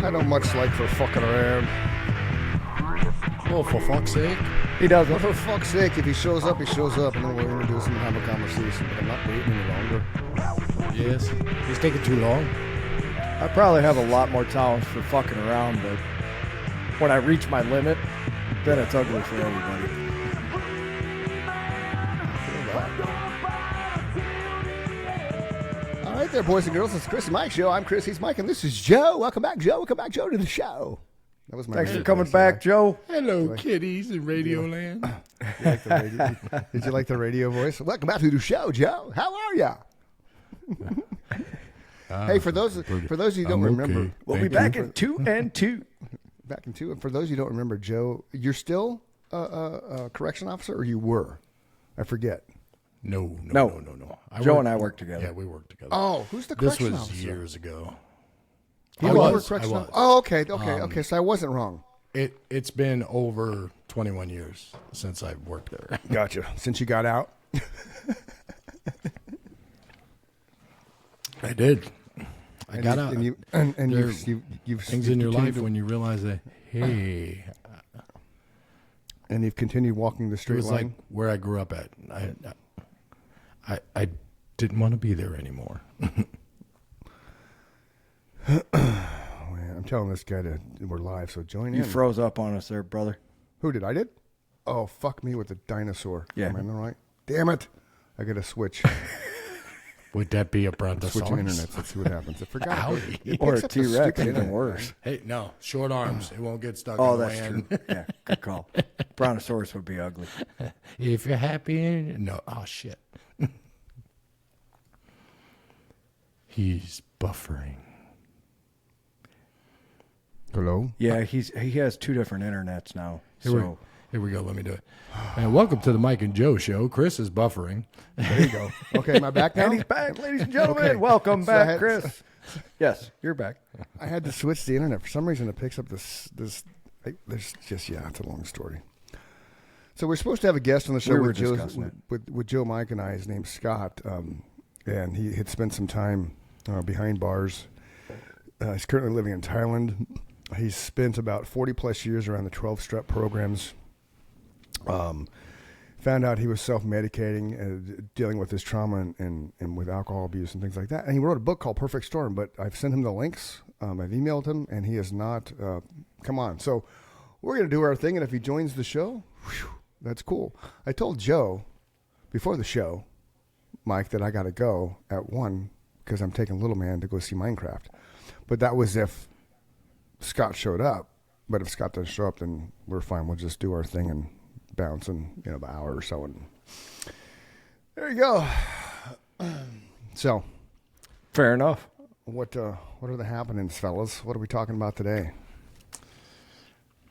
I don't much like for fucking around. Well, for fuck's sake. He does. Well, for fuck's sake, if he shows up, he shows up, and then we're going to do some kind of conversation. But I'm not waiting any longer. Yes. He's taking too long. I probably have a lot more tolerance for fucking around, but when I reach my limit, then it's ugly for everybody. All right there, boys and girls. It's Chris and Mike show. I'm Chris. He's Mike, and this is Joe. Welcome back, Joe. Welcome back, Joe, to the show. That was my Thanks for radio coming voice, back, Joe. Hello, kiddies in Radioland. Did you like the radio voice? Welcome back to the show, Joe. How are ya? Hey, for those of you who don't remember, okay. We'll be back in 2 and 2. back in two. And for those of you who don't remember, Joe, you're still a correction officer, or you were? I forget. No. Joe and I worked together. Yeah, we worked together. Oh, who's the This correction was officer? years ago. You I were was. correction officer? Oh, okay. So I wasn't wrong. It's been over 21 years since I've worked there. Gotcha. Since you got out? I did. I got out. And you've Things in your life when you realize that, hey, and you've continued walking the it straight was line. like where I grew up at. I didn't want to be there anymore. Oh, man, I'm telling this guy we're live, so join in. You froze up on us there, brother. Who did? I did? Oh, fuck me with the dinosaur. Yeah. Am I right? Damn it. I got to switch. Would that be a brontosaurus? Switching internets. Let's see what happens. I forgot. Howdy. It Or picks a up the T-Rex, stupid even internet. worse. Hey, no, short arms. It won't get stuck Oh, in the that's land. true. Yeah, good call. Brontosaurus would be ugly. If you're happy, no. Oh, shit. He's buffering. Hello? Yeah, he has 2 different internets now. Here we go. Let me do it. And welcome to the Mike and Joe show. Chris is buffering. There you go. Okay, am I back now? And he's back, ladies and gentlemen. Okay. Welcome So I back, had- Chris. Yes, you're back. I had to switch the internet. For some reason, it picks up there's just, it's a long story. So we're supposed to have a guest on the show We were with Joe, discussing it. with Joe, Mike, and I. His name's Scott, and he had spent some time behind bars. He's currently living in Thailand. He's spent about 40-plus years around the 12-step programs. Found out he was self-medicating, dealing with his trauma and with alcohol abuse and things like that. And he wrote a book called Perfect Storm, but I've sent him the links. I've emailed him, and he has not come on. So we're going to do our thing, and if he joins the show, whew, that's cool. I told Joe before the show, Mike, that I got to go at 1 because I'm taking little man to go see Minecraft. But that was if Scott showed up. But if Scott doesn't show up, then we're fine. We'll just do our thing and bounce in an hour or so. And there you go. So, Fair enough. what are the happenings, fellas? What are we talking about today?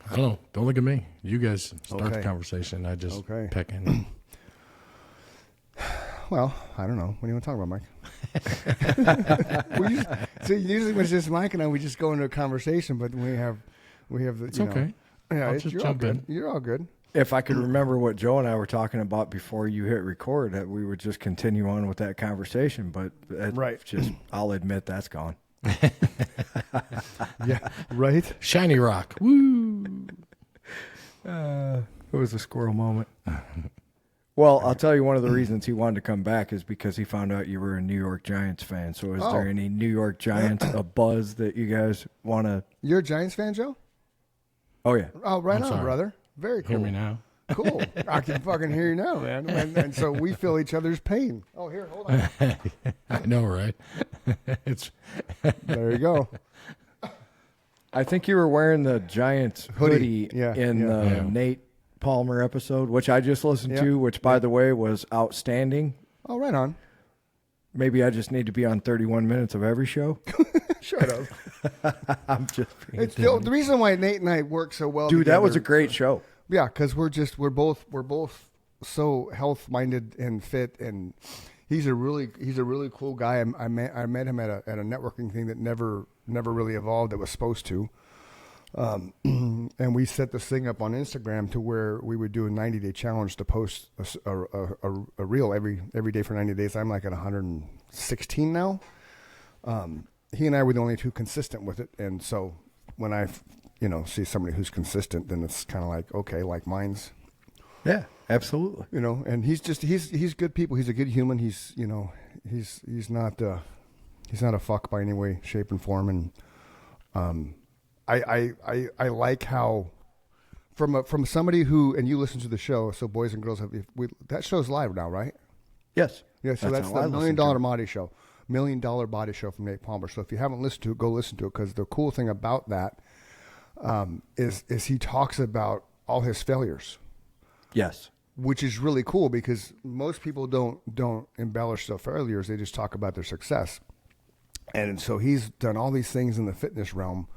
I don't know. Don't look at me. You guys start Okay. the conversation. I just Okay. peck in. Well, I don't know. What do you want to talk about, Mike? So usually when it's just Mike and I, we just go into a conversation, but we have the. It's okay. Yeah, I'll just you're all jump good. in. You're all good. If I could remember what Joe and I were talking about before you hit record, that we would just continue on with that conversation. But Right. just I'll admit that's gone. Yeah, right. Shiny rock. Woo. It was a squirrel moment. Well, I'll tell you one of the reasons he wanted to come back is because he found out you were a New York Giants fan. So is there any New York Giants, a buzz that you guys want to? You're a Giants fan, Joe? Oh, yeah. Oh, right I'm on, sorry. brother. Very cool. Hear me now. Cool. I can fucking hear you now, man. And so we feel each other's pain. Oh, here, hold on. I know, right? It's There you go. I think you were wearing the Giants hoodie Yeah, in yeah. the Yeah. Nate Palmer episode, which I just listened Yeah. to, which, by the way, was outstanding. Oh, right on. Maybe I just need to be on 31 minutes of every show. Shut up. I'm just being... It's the reason why Nate and I work so well. Dude, that was a together- great show. Yeah, because we're both so health minded and fit, and he's a really cool guy. I met him at a networking thing that never really evolved. That was supposed to, and we set this thing up on Instagram to where we would do a 90-day challenge to post a reel every day for 90 days. I'm like at 116 now. He and I were the only two consistent with it, and so when I, see somebody who's consistent, then it's kind of like, okay, like mine's, Yeah, absolutely. and he's good people. He's a good human. He's not a fuck by any way, shape, and form. And I like how from somebody who, and you listen to the show, so boys and girls that show's live now, right? Yes. Yeah, so that's how I the listen $1 to Million it. Body Show. $1 Million Body Show from Nate Palmer. So if you haven't listened to it, go listen to it, because the cool thing about that is he talks about all his failures, Yes. which is really cool, because most people don't embellish their failures. They just talk about their success. And so he's done all these things in the fitness realm,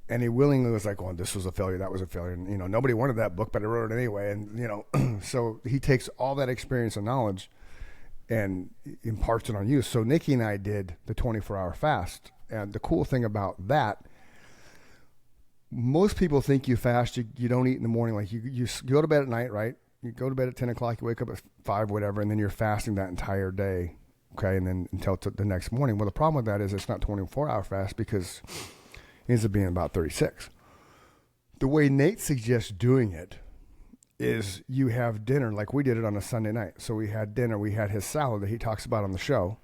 and he willingly was like, "Oh, this was a failure, that was a failure." And nobody wanted that book, but I wrote it anyway. And so he takes all that experience and knowledge and imparts it on you. So Nikki and I did the 24-hour fast, and the cool thing about that, most people think you fast, you don't eat in the morning. Like you go to bed at night, right? You go to bed at 10 o'clock, you wake up at 5, whatever, and then you're fasting that entire day, okay, and then until the next morning. Well, the problem with that is it's not 24-hour fast, because it ends up being about 36. The way Nate suggests doing it is you have dinner, like we did it on a Sunday night. So we had dinner, we had his salad that he talks about on the show.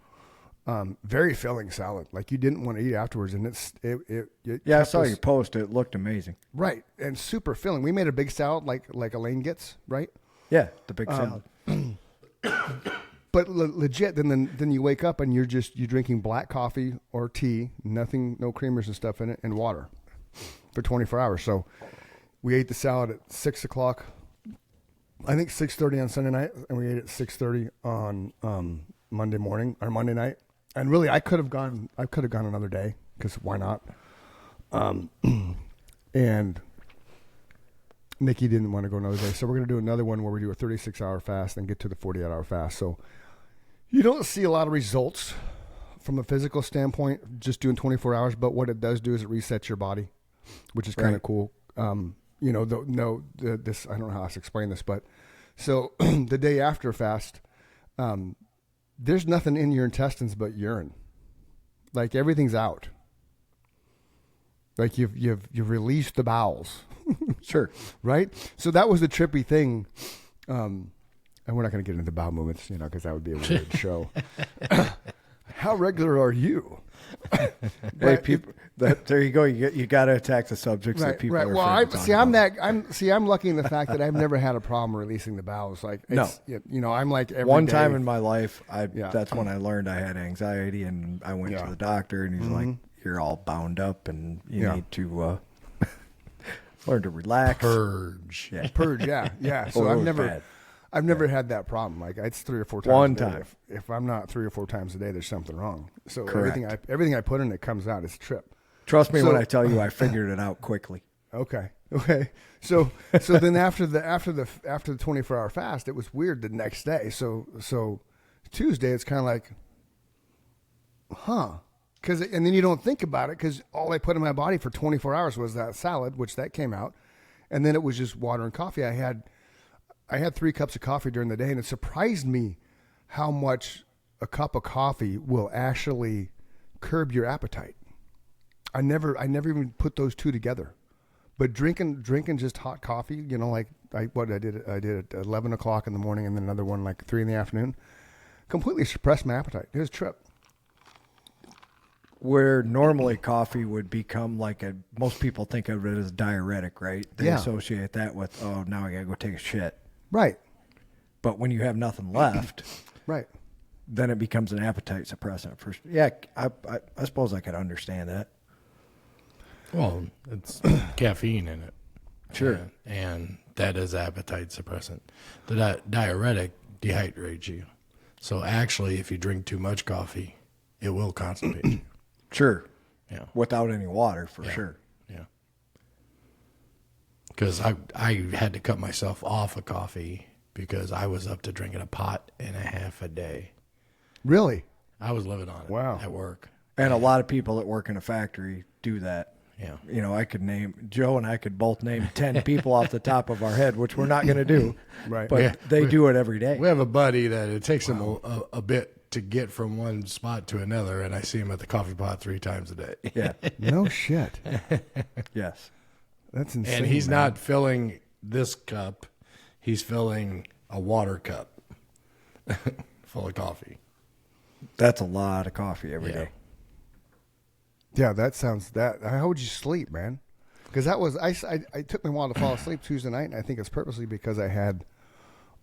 Very filling salad. Like you didn't want to eat afterwards, and it Yeah, I saw your post. It looked amazing. right, and super filling. We made a big salad like Elaine gets, right? Yeah, the big salad. But legit, then you wake up and you're drinking black coffee or tea, nothing, no creamers and stuff in it, and water for 24 hours. So we ate the salad at 6 o'clock, I think 6:30 on Sunday night, and we ate at 6:30 on Monday morning or Monday night. And really, I could have gone another day, because why not? And Nikki didn't want to go another day, so we're going to do another one where we do a 36-hour fast and get to the 48-hour fast. So you don't see a lot of results from a physical standpoint just doing 24 hours, but what it does do is it resets your body, which is kind of cool. This, I don't know how else to explain this, but so the day after fast, there's nothing in your intestines but urine. Like everything's out. Like you've released the bowels. Sure. Right? So that was the trippy thing. And we're not going to get into bowel movements, because that would be a weird show. How regular are you? Hey, people. There you go. You got to attack the subjects that people are. Well, afraid to talk about. I'm lucky in the fact that I've never had a problem releasing the bowels. Like, I'm like every One day. time in my life, that's when I learned I had anxiety, and I went to the doctor, and he's like, "You're all bound up, and you need to learn to relax, Purge." Yeah. Purge. Yeah. So I've never had that problem. Like it's 3 or 4 times. One a day. time. If I'm not 3 or 4 times a day, there's something wrong. So Correct. everything I put in it comes out. It's a trip. Trust me when I tell you I figured it out quickly. Okay. So then after the 24-hour fast, it was weird the next day. So Tuesday, it's kind of like, and then you don't think about it, because all I put in my body for 24 hours was that salad, which that came out, and then it was just water and coffee. I had 3 cups of coffee during the day, and it surprised me how much a cup of coffee will actually curb your appetite. I never even put those two together. But drinking just hot coffee, like I did at 11 o'clock in the morning, and then another one like 3 in the afternoon, completely suppressed my appetite. It was a trip. Where normally coffee would become like most people think of it as diuretic, right? They associate that with, oh, now I got to go take a shit. Right. But when you have nothing left, Right. then it becomes an appetite suppressant. Yeah, I suppose I could understand that. Well, it's caffeine in it. Sure. And that is appetite suppressant. The diuretic dehydrates you. So actually, if you drink too much coffee, it will constipate you. Sure. Yeah. Without any water, for sure. Yeah. Because I had to cut myself off of coffee because I was up to drinking a pot and a half a day. Really? I was living on it at work. And a lot of people that work in a factory do that. Yeah. I could name, Joe and I could both name 10 people off the top of our head, which we're not going to do. Right. But they do it every day. We have a buddy that it takes him a bit to get from one spot to another, and I see him at the coffee pot 3 times a day. Yeah. No shit. Yes. That's insane. And he's man. not filling this cup; he's filling a water cup full of coffee. That's a lot of coffee every day. Yeah, that sounds that. How would you sleep, man? Because that was I took me a while to fall asleep Tuesday night, and I think it's purposely because I had,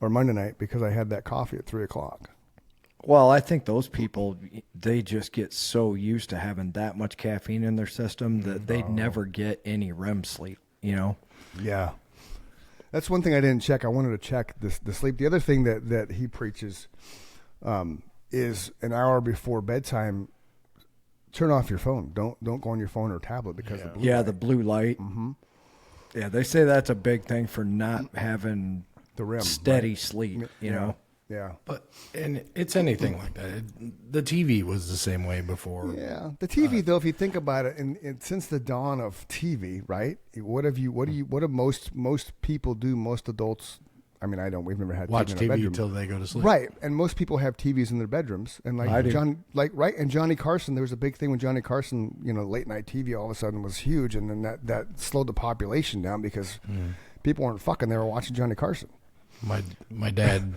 or Monday night because I had that coffee at 3:00. Well, I think those people, they just get so used to having that much caffeine in their system that they never get any REM sleep, you know? Yeah. That's one thing I didn't check. I wanted to check the sleep. The other thing that he preaches is an hour before bedtime, turn off your phone. Don't go on your phone or tablet because of The blue light. Mm-hmm. Yeah, they say that's a big thing for not having the REM steady sleep, you know? Yeah. And it's anything like that. The TV was the same way before. Yeah. The TV though, if you think about it, and since the dawn of TV, right? What do most people do? Most adults, I mean, we've never had Watch TV in our TV bedroom. until they go to sleep. Right, and most people have TVs in their bedrooms, and I do. and Johnny Carson. There was a big thing when Johnny Carson, late night TV all of a sudden was huge, and then that slowed the population down because people weren't fucking; they were watching Johnny Carson. My dad,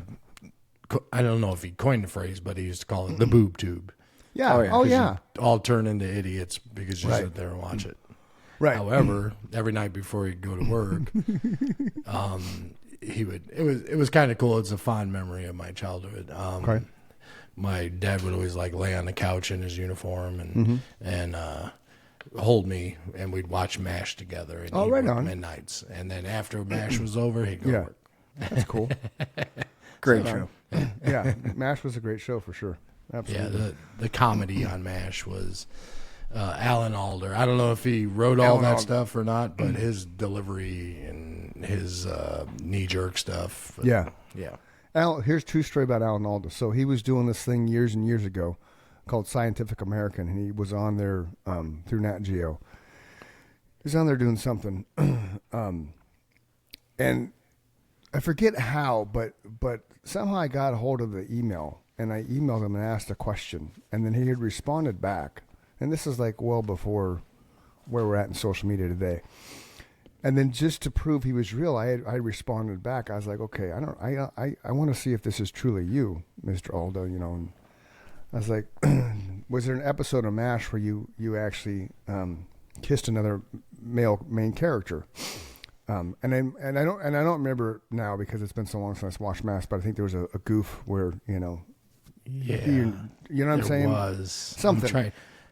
I don't know if he coined the phrase, but he used to call it the boob tube. Yeah. Oh yeah. All turn into idiots because you sit there and watch it. Right. However, every night before he'd go to work, he would. It was kind of cool. It's a fond memory of my childhood. Okay. My dad would always lay on the couch in his uniform and hold me, and we'd watch MASH together. And Oh, he'd right work on. midnights, and then after MASH was over, he'd go to work. That's cool. Great show. Yeah, MASH was a great show for sure. Absolutely. Yeah, the comedy on MASH was Alan Alda. I don't know if he wrote all Alan that Alda. stuff or not, but his delivery and his knee-jerk stuff. Yeah. Yeah. Here's a true story about Alan Alda. So he was doing this thing years and years ago called Scientific American, and he was on there through Nat Geo. He was on there doing something, and I forget how, but somehow I got a hold of the email, and I emailed him and asked a question, and then he had responded back. And this is well before where we're at in social media today. And then just to prove he was real, I responded back. I was like, okay, I want to see if this is truly you, Mr. Alda, And I was like, was there an episode of MASH where you actually kissed another male main character? And I don't remember now because it's been so long since I watched MASH, but I think there was a goof where Yeah. you know what I'm saying? Was something.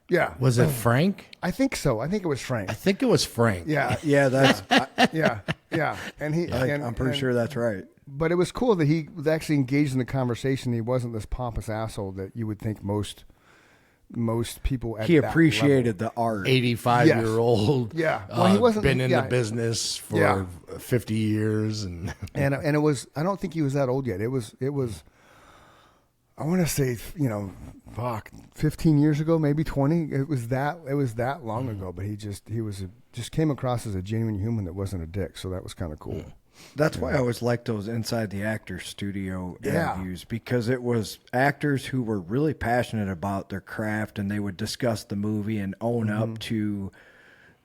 Yeah. Was it Frank? I think so. I think it was Frank. I think it was Frank. Yeah. Yeah, that's. Yeah. And I'm pretty sure that's right. But it was cool that he was actually engaged in the conversation. He wasn't this pompous asshole that you would think most people at He that appreciated the art. 85-year-old. Yeah. Well, he wasn't been in yeah. the business for 50 years, and and it was. I don't think he was that old yet. It was. I want to say 15 years ago, maybe 20. It was that long ago. But he just came across as a genuine human that wasn't a dick. So that was kind of cool. That's why I always liked those Inside the Actors Studio Yeah. interviews, because it was actors who were really passionate about their craft, and they would discuss the movie and own up to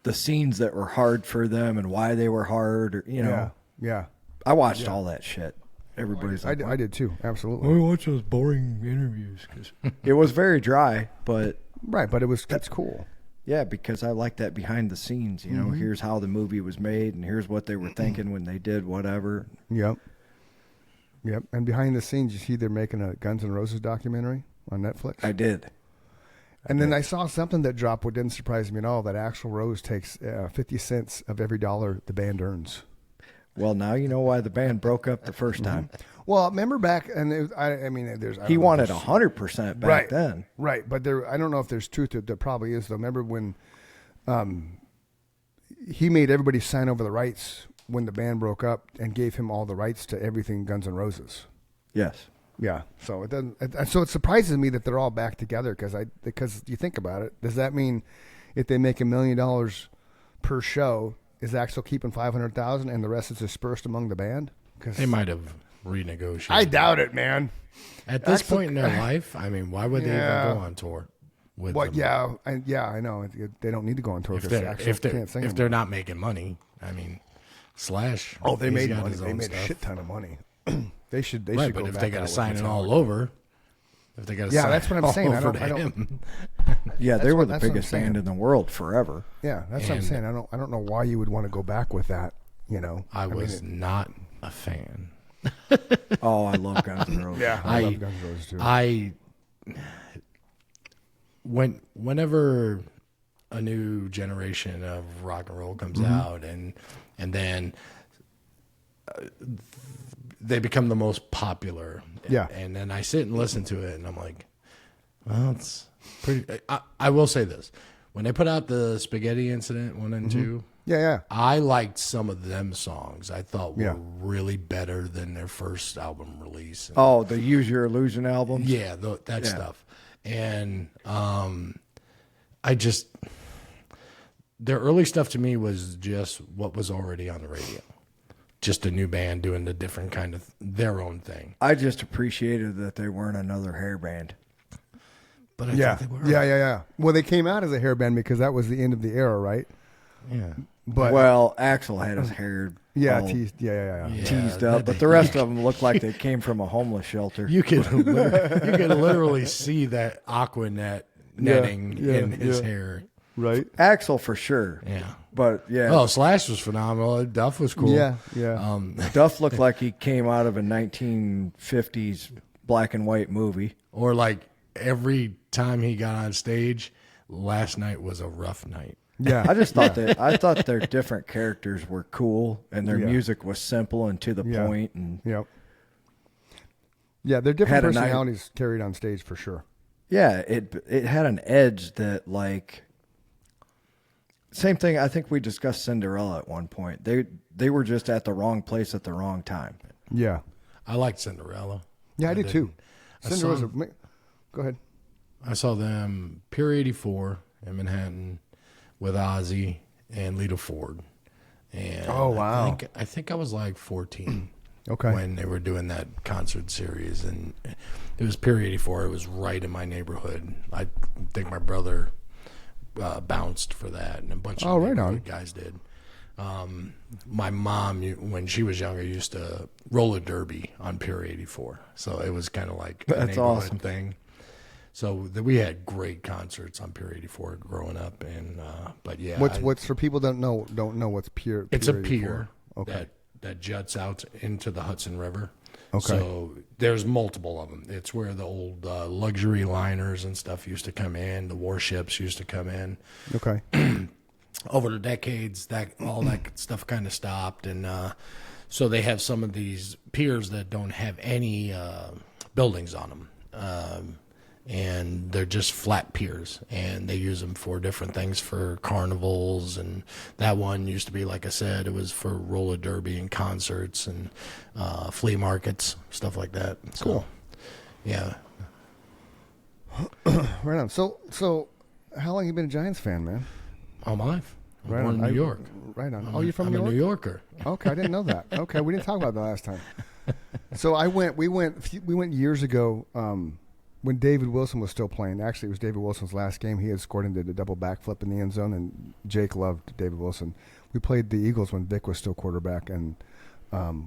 the scenes that were hard for them and why they were hard. Or, Yeah. I watched all that shit. Everybody's like, I did too. I Absolutely. watch those boring interviews because it was very dry, but Right, but it's cool. yeah, because I like that behind the scenes. Here's how the movie was made, and here's what they were thinking when they did whatever. Yep. And behind the scenes, you see they're making a Guns N' Roses documentary on Netflix. I did. And then I saw something that dropped, what didn't surprise me at all, that Axl Rose takes 50 cents of every dollar the band earns. Well, now you know why the band broke up the first time. Well, remember back, and He wanted 100% back then. Right, but I don't know if there's truth to it. There probably is, though. Remember when he made everybody sign over the rights when the band broke up and gave him all the rights to everything Guns N' Roses? Yes. Yeah, so it doesn't. So it surprises me that they're all back together because you think about it. Does that mean if they make $1 million per show, is Axl keeping $500,000 and the rest is dispersed among the band? they might have renegotiate. I doubt it, man. At this point in their life, I mean, why would they even go on tour with What? them? Yeah, I know. They don't need to go on tour If because they're, Axl if, they're, can't sing. if they're not making money, I mean, Slash. Oh, they he's made got money. his They own made a stuff. shit ton of money. They should. They Right, should but go if back they got out to with sign it Metallica. all over, if they got to sign that's what I'm all saying. I over don't- to I don't- him. Yeah, they That's were what- the that's what I'm biggest band saying. in the world forever. Yeah, that's what I'm And- saying. I don't know why you would want to go back with that. You know, I mean, was not a fan. Oh, I love Guns N' Roses. Yeah, I love Guns N' Roses too. Whenever a new generation of rock and roll comes out, and then they become the most popular. Yeah. And then I sit and listen to it, and I'm like, well, it's pretty. I will say this: when they put out the Spaghetti Incident 1 and 2. Yeah. I liked some of them songs. I thought were Yeah. really better than their first album release. Oh, the Use Your Illusion album. Yeah, that Yeah. stuff. And I just, their early stuff to me was just what was already on the radio. Just a new band doing the different kind of their own thing. I just appreciated that they weren't another hair band. But I Yeah. thought they were. Yeah. Well, they came out as a hair band because that was the end of the era, right? Yeah. But Well, Axel had his hair yeah, all teased. Yeah. Yeah, teased up, but the rest of them looked like they came from a homeless shelter. You could literally see that Aquanet netting yeah, in his yeah. hair. Right. Axel for sure. Yeah. But yeah, Oh, Slash was phenomenal. Duff was cool. Yeah. Duff looked like he came out of a 1950s black and white movie. Or like every time he got on stage, last night was a rough night. Yeah. I just thought I thought their different characters were cool and their Yeah. music was simple and to the Yeah. point and Yep. Yeah, they're different Had a night- personalities carried on stage for sure. yeah, it had an edge that like same thing. I think we discussed Cinderella at one point. They were just at the wrong place at the wrong time. Yeah. I liked Cinderella. Yeah, I did too. I Cinderella's saw- Go ahead. I saw them Pier 84 in Manhattan with Ozzy and Lita Ford. And Oh, wow. I think I was like 14 Okay. when they were doing that concert series, and it was Pier 84. It was right in my neighborhood. I think my brother bounced for that, and a bunch of right neighborhood on. guys did. My mom, when she was younger, used to roller derby on Pier 84, so it was kind of like a That's neighborhood awesome. thing. So we had great concerts on Pier 84 growing up, and but yeah, What's for people that don't know what's pier? it's a 84? pier Okay. that juts out into the Hudson River. Okay. So there's multiple of them. It's where the old luxury liners and stuff used to come in. The warships used to come in. Okay. Over the decades, that all that stuff kind of stopped, and so they have some of these piers that don't have any buildings on them, and they're just flat piers, and they use them for different things, for carnivals, and that one used to be, like I said, it was for roller derby and concerts and flea markets, stuff like that. So, Cool. Yeah. Right on. So how long you been a Giants fan, man? All my life. I'm Right born on. in New York. Right on. Oh, you're from I'm New a York? New Yorker. Okay, I didn't know that. Okay, we didn't talk about that last time. So we went years ago when David Wilson was still playing. Actually, it was David Wilson's last game. He had scored and did a double backflip in the end zone, and Jake loved David Wilson. We played the Eagles when Vic was still quarterback, and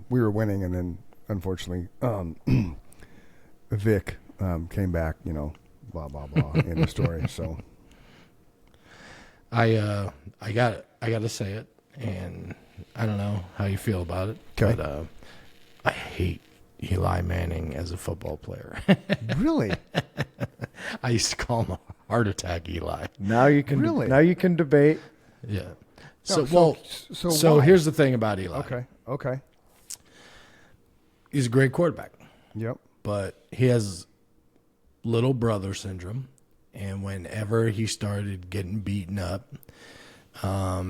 we were winning, and then unfortunately Vic came back, blah blah blah in the story. So I got to say it, and I don't know how you feel about it, Okay. but I hate Eli Manning as a football player. really, I used to call him a heart attack Eli. Now you can Really? now you can debate. Yeah. No, So why? here's the thing about Eli. Okay. He's a great quarterback, Yep. but he has little brother syndrome, and whenever he started getting beaten up,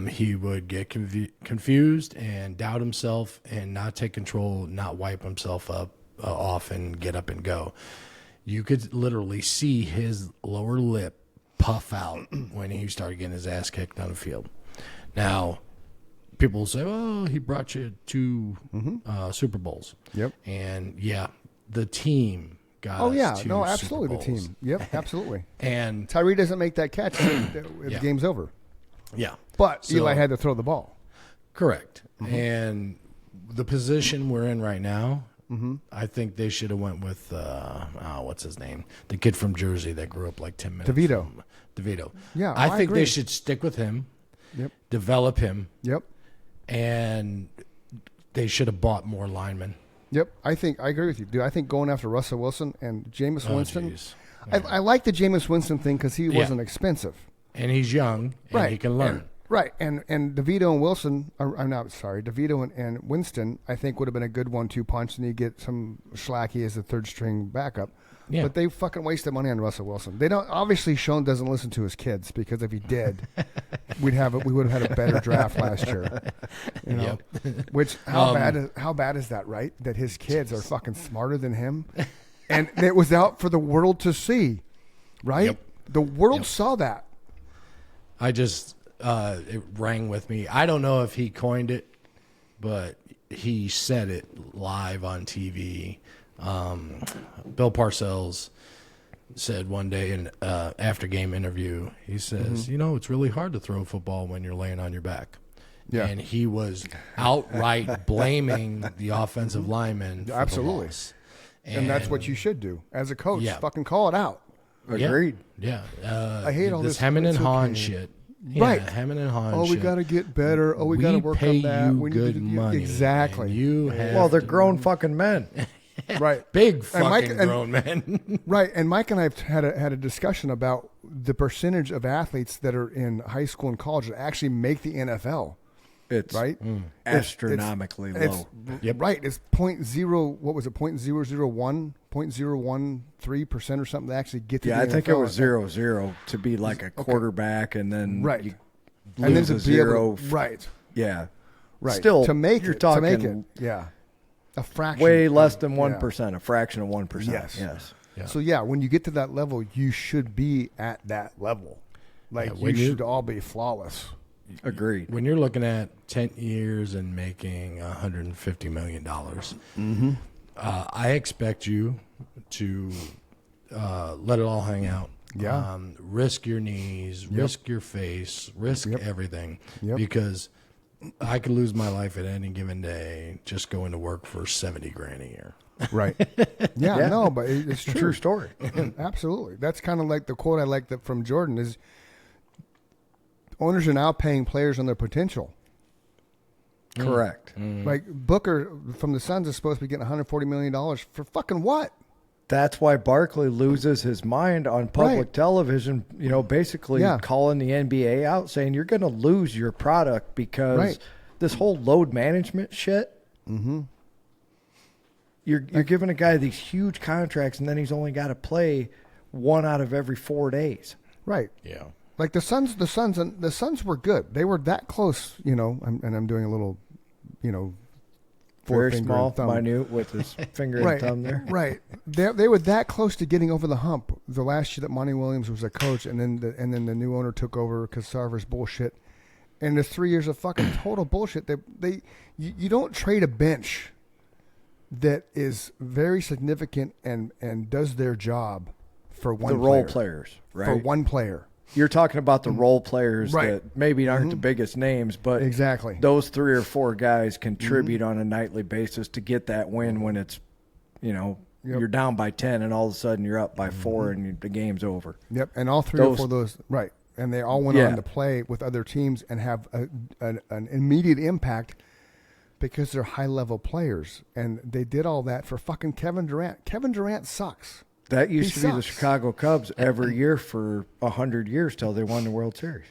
he would get confused and doubt himself and not take control, not wipe himself up off and get up and go. You could literally see his lower lip puff out when he started getting his ass kicked on the field. Now, people will say, "Oh, he brought you 2 Super Bowls." Yep. And the team got. Oh us yeah, 2 no, Super absolutely the Bowls. team. Yep, absolutely. And Tyree doesn't make that catch, the game's over. yeah, But So- Eli had to throw the ball. correct. And the position we're in right now, I think they should have went with what's his name, the kid from Jersey that grew up like 10 minutes. DeVito. DeVito. Yeah, I I think agree. they should stick with him. Yep. Develop him, Yep. and they should have bought more linemen. Yep. I agree with you, dude. I think going after Russell Wilson and Jameis Winston. Jeez. I like the Jameis Winston thing because he wasn't expensive. And he's young, and he can learn. And DeVito and Wilson, I'm not sorry, DeVito and Winston, I think would have been a good 1-2 punch, and you get some Schlacky as the third string backup. Yeah. But they fucking wasted money on Russell Wilson. They don't. Obviously, Sean doesn't listen to his kids because if he did, we would have had a better draft last year. You know, which how bad is that? Right, that his kids are fucking smarter than him, and it was out for the world to see. Right, Yep. the world saw that. I just it rang with me. I don't know if he coined it, but he said it live on TV. Bill Parcells said one day in after game interview, he says, it's really hard to throw a football when you're laying on your back. Yeah. And he was outright blaming the offensive lineman for Absolutely. the loss. And that's what you should do as a coach. Yeah. Fucking call it out. Agreed. Yeah. I hate all this. Hemming and it's hawing okay. shit. Yeah, Right. Hemming and hawing Oh, we shit. got to get better. Oh, we got to work pay on that. you We need good to do money. exactly. And you have Well, they're to- grown fucking men. Right. big fucking Mike- and- grown men. Right. And Mike and I have had a discussion about the percentage of athletes that are in high school and college that actually make the NFL. It's Right. astronomically It's, low. right. It's 0.0. What was it? 0.001, 0.013% or something that actually get to Yeah, the I NFL. think it was 0-0 to be like a quarterback, and then Right. you And then lose to a be zero. able to, right. Yeah, Right. Still, to make you're it, talking to make it. Yeah. A fraction. way less than Yeah. 1%, a fraction of 1%. Yes. Yes. Yeah. So yeah, when you get to that level, you should be at that level. Like Yeah, you when you- should all be flawless. Agreed. When you're looking at 10 years and making $150 million, I expect you to let it all hang out. Yeah. Risk your knees, risk your face, risk everything. Yep. Because I could lose my life at any given day just going to work for $70,000 a year. Right. Yeah, no, but it's true. True story. Absolutely. That's kind of like the quote I like that from Jordan is owners are now paying players on their potential. Correct. Like Booker from the Suns is supposed to be getting $140 million for fucking what? That's why Barkley loses his mind on public Right. television, basically Yeah. calling the NBA out, saying you're going to lose your product because Right. this whole load management shit. You're giving a guy these huge contracts, and then he's only got to play 1 out of every 4 days. Right. Yeah. Like the Suns were good. They were that close, I'm doing a little, Very forefinger small, and thumb. minute, with his finger Right, and thumb there. right. They were that close to getting over the hump. The last year that Monty Williams was a coach, and then the new owner took over because Sarver's bullshit, and there's 3 years of fucking total bullshit. You don't trade a bench that is very significant and does their job for one The player, role players, right? for one player. You're talking about the role players Right. that maybe aren't the biggest names, but Exactly. those 3 or 4 guys contribute on a nightly basis to get that win when it's, you're down by 10 and all of a sudden you're up by 4 and the game's over. Yep, and all three or four of those, right, and they all went Yeah. on to play with other teams and have an immediate impact because they're high-level players, and they did all that for fucking Kevin Durant. Kevin Durant sucks. That used He to be the sucks. Chicago Cubs every year for 100 years till they won the World Series.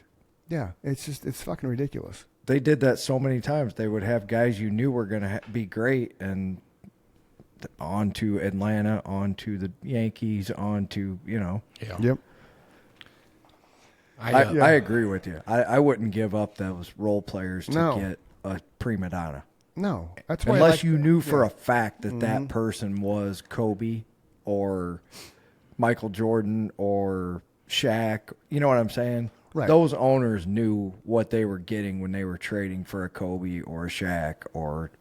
Yeah, it's fucking ridiculous. They did that so many times. They would have guys you knew were going to be great, and on to Atlanta, on to the Yankees, on to, Yeah. Yep. I agree with you. I wouldn't give up those role players to No. get a prima donna. No, that's why. Unless you knew for a fact that that person was Kobe or Michael Jordan or Shaq. You know what I'm saying? Right. those owners knew what they were getting when they were trading for a Kobe or a Shaq or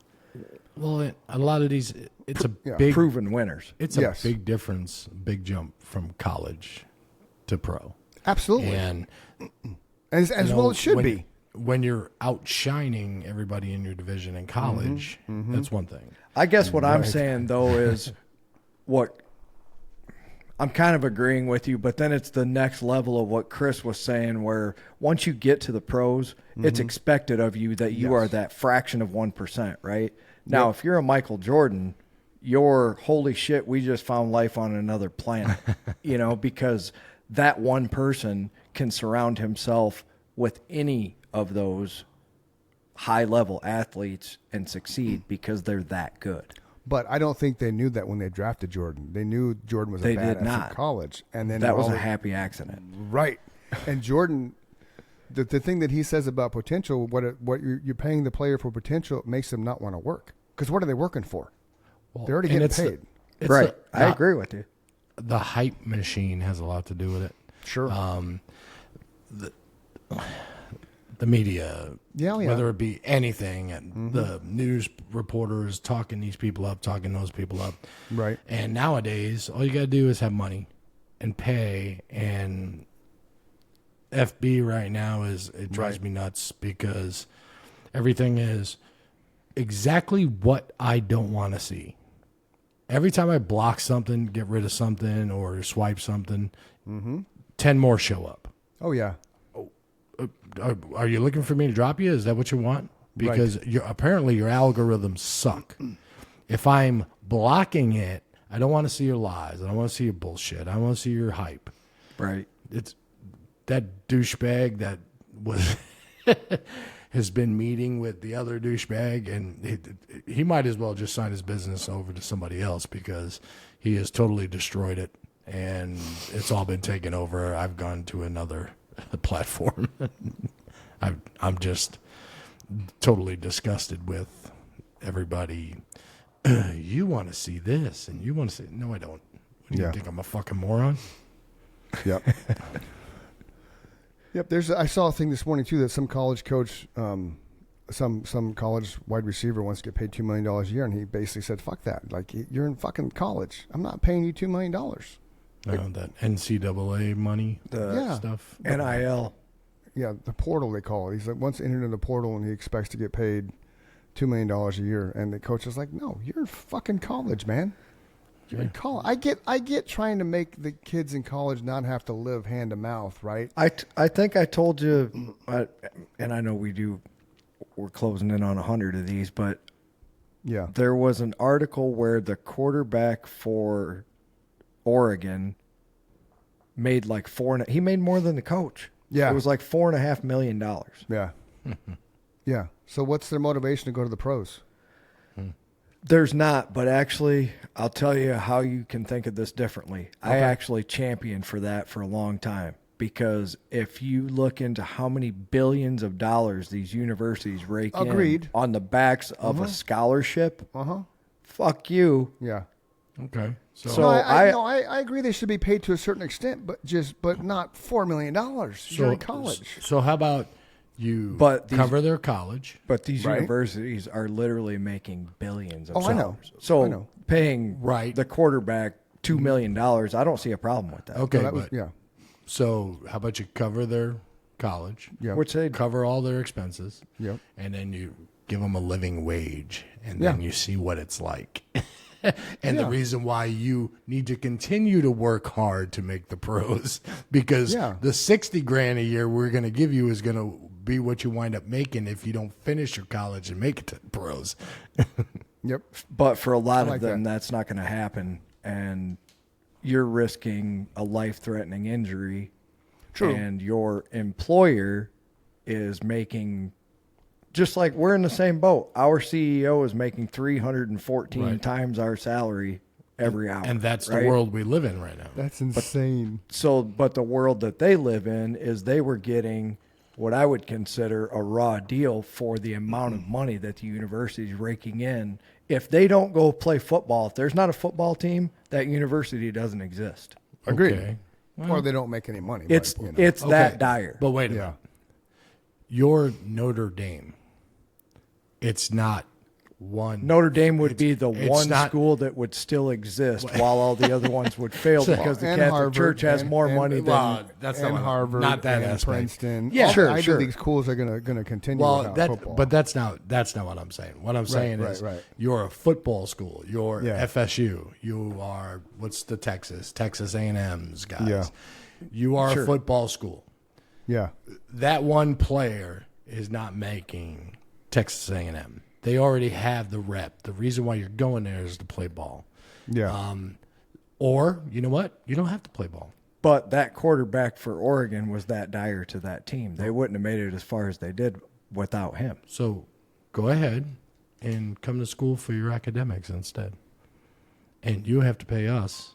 Well, a lot of these, it's a big proven winners. It's a big difference, big jump from college to pro. Absolutely. And as well it should be. When you're outshining everybody in your division in college, that's one thing. I guess what I'm saying, though, is what I'm kind of agreeing with you, but then it's the next level of what Chris was saying, where once you get to the pros, it's expected of you that you are that fraction of 1%, right? Now, if you're a Michael Jordan, you're, holy shit, we just found life on another planet, because that one person can surround himself with any of those high-level athletes and succeed because they're that good. But I don't think they knew that when they drafted Jordan. They knew Jordan was a badass in college. And then that was a happy accident. Right. And Jordan, the thing that he says about potential, what you're paying the player for potential makes them not want to work. Because what are they working for? Well, they're already getting paid. Right. I agree with you. The hype machine has a lot to do with it. Sure. The media, yeah. Whether it be anything, and the news reporters talking these people up, talking those people up. Right. And nowadays, all you got to do is have money and pay. And FB right now it drives me nuts because everything is exactly what I don't want to see. Every time I block something, get rid of something, or swipe something, 10 more show up. Oh, yeah. Are you looking for me to drop you? Is that what you want? Because apparently your algorithms suck. If I'm blocking it, I don't want to see your lies. I don't want to see your bullshit. I want to see your hype. Right. It's that douchebag that was has been meeting with the other douchebag, and he might as well just sign his business over to somebody else because he has totally destroyed it, and it's all been taken over. I've gone to another platform. I'm just totally disgusted with everybody. You want to see this, and you want to see. No, I don't. What do you think? I'm a fucking moron? Yep. Yep. I saw a thing this morning too that some college coach, some college wide receiver wants to get paid $2 million a year, and he basically said, "Fuck that! Like you're in fucking college. I'm not paying you $2 million." That NCAA money stuff. NIL. Yeah, the portal they call it. He's like once entered in the portal and he expects to get paid $2 million a year, and the coach is like, "No, you're in fucking college, man. You're in college." I get trying to make the kids in college not have to live hand to mouth, right? I think I told you, and I know we're closing in on 100 of these, but yeah, there was an article where the quarterback for Oregon made like he made more than the coach. Yeah. It was like $4.5 million. Yeah. Yeah. So what's their motivation to go to the pros? There's not, but actually, I'll tell you how you can think of this differently. Okay. I actually championed for that for a long time because if you look into how many billions of dollars these universities rake in on the backs of a scholarship, fuck you. Yeah. Okay. So I agree they should be paid to a certain extent, but not $4 million. You're in college. So how about you cover their college? But these universities are literally making billions of dollars. I know. So paying the quarterback $2 million, I don't see a problem with that. Okay. So So how about you cover their college? Yeah. Which they cover all their expenses. Yep. And then you give them a living wage, and then you see what it's like. And the reason why you need to continue to work hard to make the pros, because the $60,000 a year we're going to give you is going to be what you wind up making if you don't finish your college and make it to the pros. Yep. But for a lot of them, that's not going to happen, and you're risking a life-threatening injury. True. And your employer is making. Just like we're in the same boat. Our CEO is making 314 times our salary every hour. And that's the world we live in right now. That's insane. But the world that they live in is they were getting what I would consider a raw deal for the amount of money that the university is raking in. If they don't go play football, if there's not a football team, that university doesn't exist. Agreed. Okay. or they don't make any money. It's but, it's that dire. But wait a minute. Your Notre Dame, it's not one. Notre Dame would be the it's one not- school that would still exist while all the other ones would fail because the And Catholic Harvard Church has and- more and- money than. Well, that's and not Harvard, not that and aspect. Princeton. Yeah, all sure, the Ivy sure. League schools are going to continue. Well, without that football. but that's not what I'm saying. What I'm saying is right. you're a football school. You're Yeah. FSU. You are what's the Texas A&M's guys. Yeah. You are Sure. a football school. yeah, That one player is not making Texas A&M. They already have the rep. The reason why you're going there is to play ball. yeah. Or you know what? You don't have to play ball. But that quarterback for Oregon was that dire to that team. They wouldn't have made it as far as they did without him. So go ahead and come to school for your academics instead. And you have to pay us,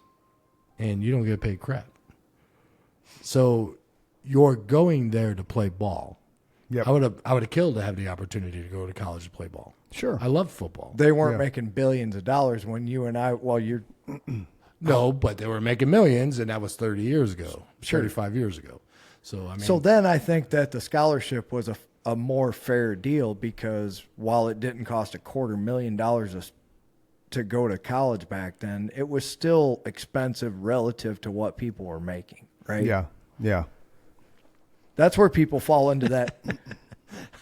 and you don't get paid crap. So you're going there to play ball. Yep. I would have killed to have the opportunity to go to college to play ball. Sure. I love football. They weren't Yeah. making billions of dollars when you and I. Well, you're No, but they were making millions, and that was 30 years ago, Sure. 35 years ago. So I mean, so then I think that the scholarship was a more fair deal because while it didn't cost $250,000 to go to college back then, it was still expensive relative to what people were making. Right? yeah, yeah. That's where people fall into that.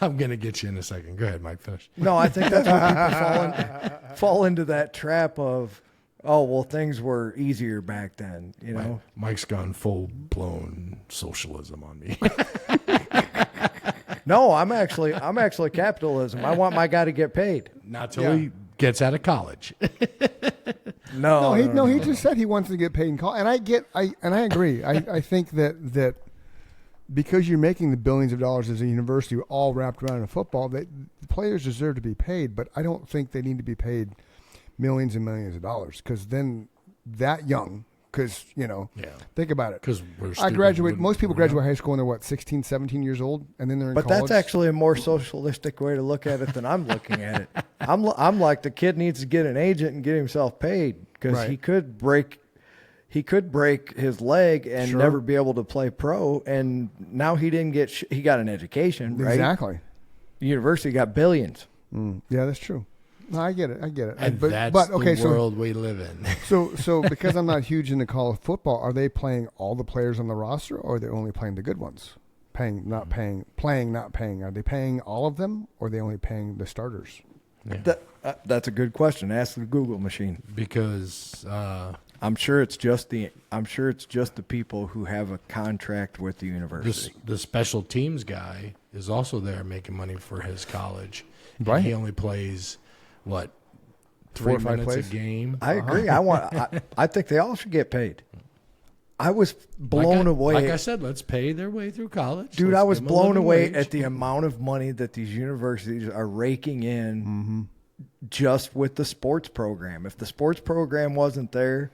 I'm gonna get you in a second. Go ahead, Mike. Finish. No, I think that's where people fall into that trap of, oh, well, things were easier back then, you know? Mike's gone full blown socialism on me. No, I'm actually capitalism. I want my guy to get paid. Not till he gets out of college. No, He just said he wants to get paid in college, and I agree. I think that because you're making the billions of dollars as a university, all wrapped around in football, that the players deserve to be paid. But I don't think they need to be paid millions and millions of dollars because then that young. Because, think about it. Because most people graduate high school when they're, what, 16, 17 years old? And then they're in But college? that's actually a more socialistic way to look at it than I'm looking at it. I'm like, the kid needs to get an agent and get himself paid because Right. he could break his leg and Sure. never be able to play pro. And now he didn't get he got an education, right? Exactly. The university got billions. Yeah, that's true. No, I get it. And but that's okay, the world we live in. so because I'm not huge into college football, are they playing all the players on the roster, or are they only playing the good ones? Playing, not paying. Are they paying all of them, or are they only paying the starters? Yeah. That's a good question. Ask the Google machine. Because I'm sure it's just the people who have a contract with the university. the special teams guy is also there making money for his college. And Right. he only plays, what, 4 or 3 5 minutes plays? a game? I agree. I think they all should get paid. I was blown away. Like I said, let's pay their way through college. Dude, Let's I was give them a blown living away wage. at the amount of money that these universities are raking in just with the sports program. If the sports program wasn't there,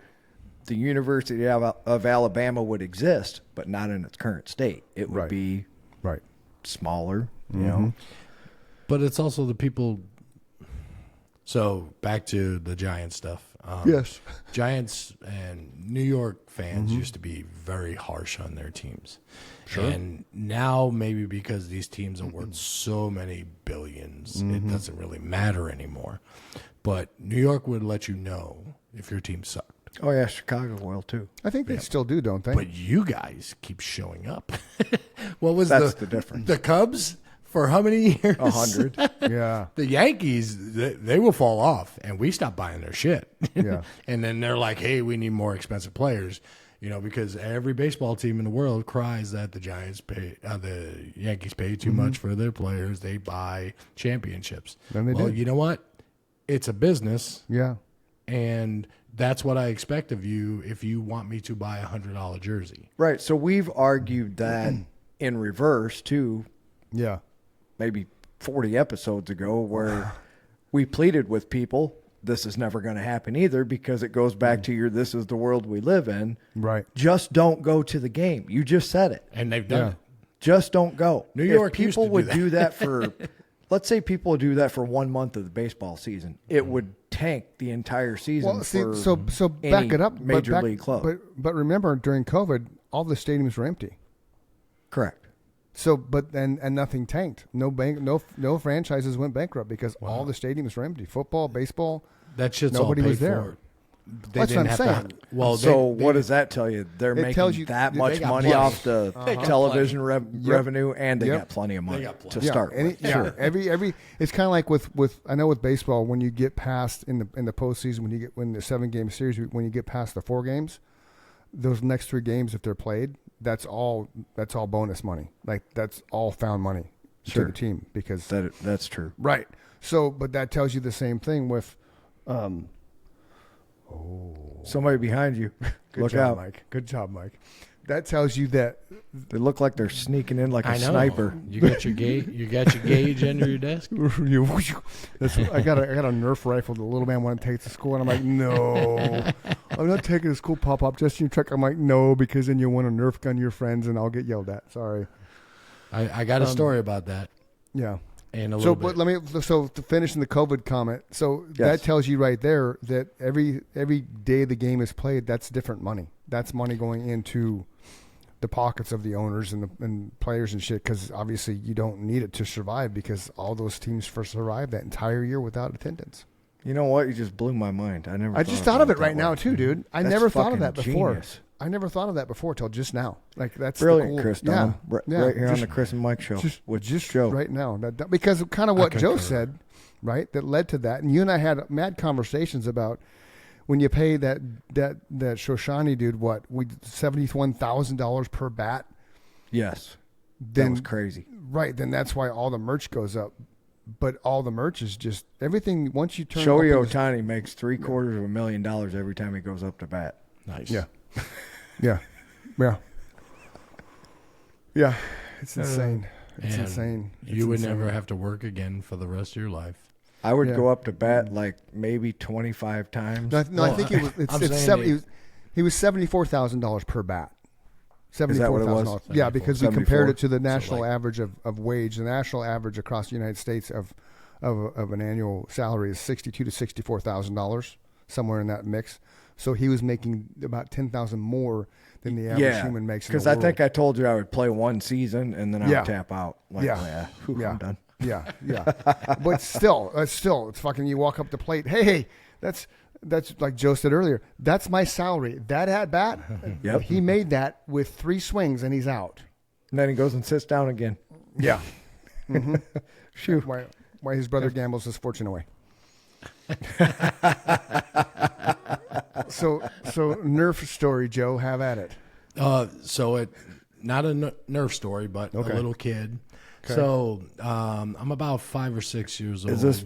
the University of Alabama would exist, but not in its current state. It would Right. be Right. smaller, you know. But it's also the people. So back to the Giants stuff. Yes. Giants and New York fans used to be very harsh on their teams. Sure. And now maybe because these teams are worth so many billions, it doesn't really matter anymore. But New York would let you know if your team sucked. Oh, yeah, Chicago will, too. I think they still do, don't they? But you guys keep showing up. What was That's the difference. The Cubs for how many years? 100. yeah. The Yankees, they will fall off, and we stop buying their shit. Yeah. And then they're like, hey, we need more expensive players, because every baseball team in the world cries that the Yankees pay too much for their players. They buy championships. And they do. You know what? It's a business, Yeah. and that's what I expect of you if you want me to buy $100 jersey. Right. So we've argued that in reverse, too, Yeah. maybe 40 episodes ago, where we pleaded with people, this is never going to happen either, because it goes back to your this is the world we live in. Right. Just don't go to the game. You just said it. And they've done Yeah. it. Just don't go. New York If used people to do would that. do that for, let's say people would do that for 1 month of the baseball season, it would tank the entire season. Well, see, for so back any it up. Major league club. But remember, during COVID, all the stadiums were empty. Correct. So, but and nothing tanked. No franchises went bankrupt because all the stadiums were empty. Football, baseball, That shit's nobody all paid was there. for. That's what I'm saying. What does that tell you? They're It making tells you that they much got money plenty. off the television revenue, and they Yep. got plenty of money got to plenty. start with. Yeah, every it's kind of like with I know with baseball when you get past in the postseason when the 7-game series when you get past the 4 games, those next 3 games if they're played, that's all bonus money. Like that's all found money to the team because That's true. right. So, but that tells you the same thing with. Somebody behind you. Good Look job, out. Mike. Good job, Mike. That tells you that. They look like they're sneaking in like a I know. sniper. You got your gauge. You got your gauge under your desk. I got a Nerf rifle. The little man wanted to take to school, and I'm like, no, I'm not taking it to school. Pop up just in your truck. I'm like, no, because then you want to Nerf gun your friends, and I'll get yelled at. Sorry. I got a story about that. Yeah. And a little bit. But to finish in the COVID comment. So that tells you right there that every day the game is played, that's different money. That's money going into the pockets of the owners and players and shit. Because obviously you don't need it to survive because all those teams survived that entire year without attendance. You know what? You just blew my mind. I just thought of it right now too, dude. I That's never thought of that fucking before. genius. I never thought of that before till just now. Like that's Brilliant, the cool, Chris. Yeah, Dunham. Right here on just- the Chris and Mike show. just Just Joe. right now. Because of kind of what Joe concur. said, right? That led to that. And you and I had mad conversations about when you pay that Shoshani dude $71,000 per bat. Yes. That Then was crazy. right, then that's why all the merch goes up. But all the merch is just everything. Once you turn Shohei open the- Ohtani makes $750,000 every time he goes up to bat. Nice. Yeah, yeah, yeah, yeah. It's insane. It's And insane. You would never have to work again for the rest of your life. I would Yeah. go up to bat like maybe 25 times. No, I think it was. I'm It's saying 70, he was $74,000 per bat. that what it was? $74,000. Yeah, because we compared it to the 74? national average of wage. The national average across the United States of an annual salary is $62,000 to $64,000, somewhere in that mix. So he was making about $10,000 more than the average human makes. Because I think I told you I would play one season and then I Yeah. would tap out. Like, Yeah. Yeah. I'm done. Yeah, yeah. But still, it's fucking. You walk up the plate. Hey, that's like Joe said earlier. That's my salary. That at bat. Yep. He made that with 3 swings and he's out. And then he goes and sits down again. Yeah. Mm-hmm. Shoot. Why his brother gambles his fortune away. So Nerf story, Joe. Have at it. So it not a Nerf story, but a little kid. Okay. So I'm about 5 or 6 years old. Is this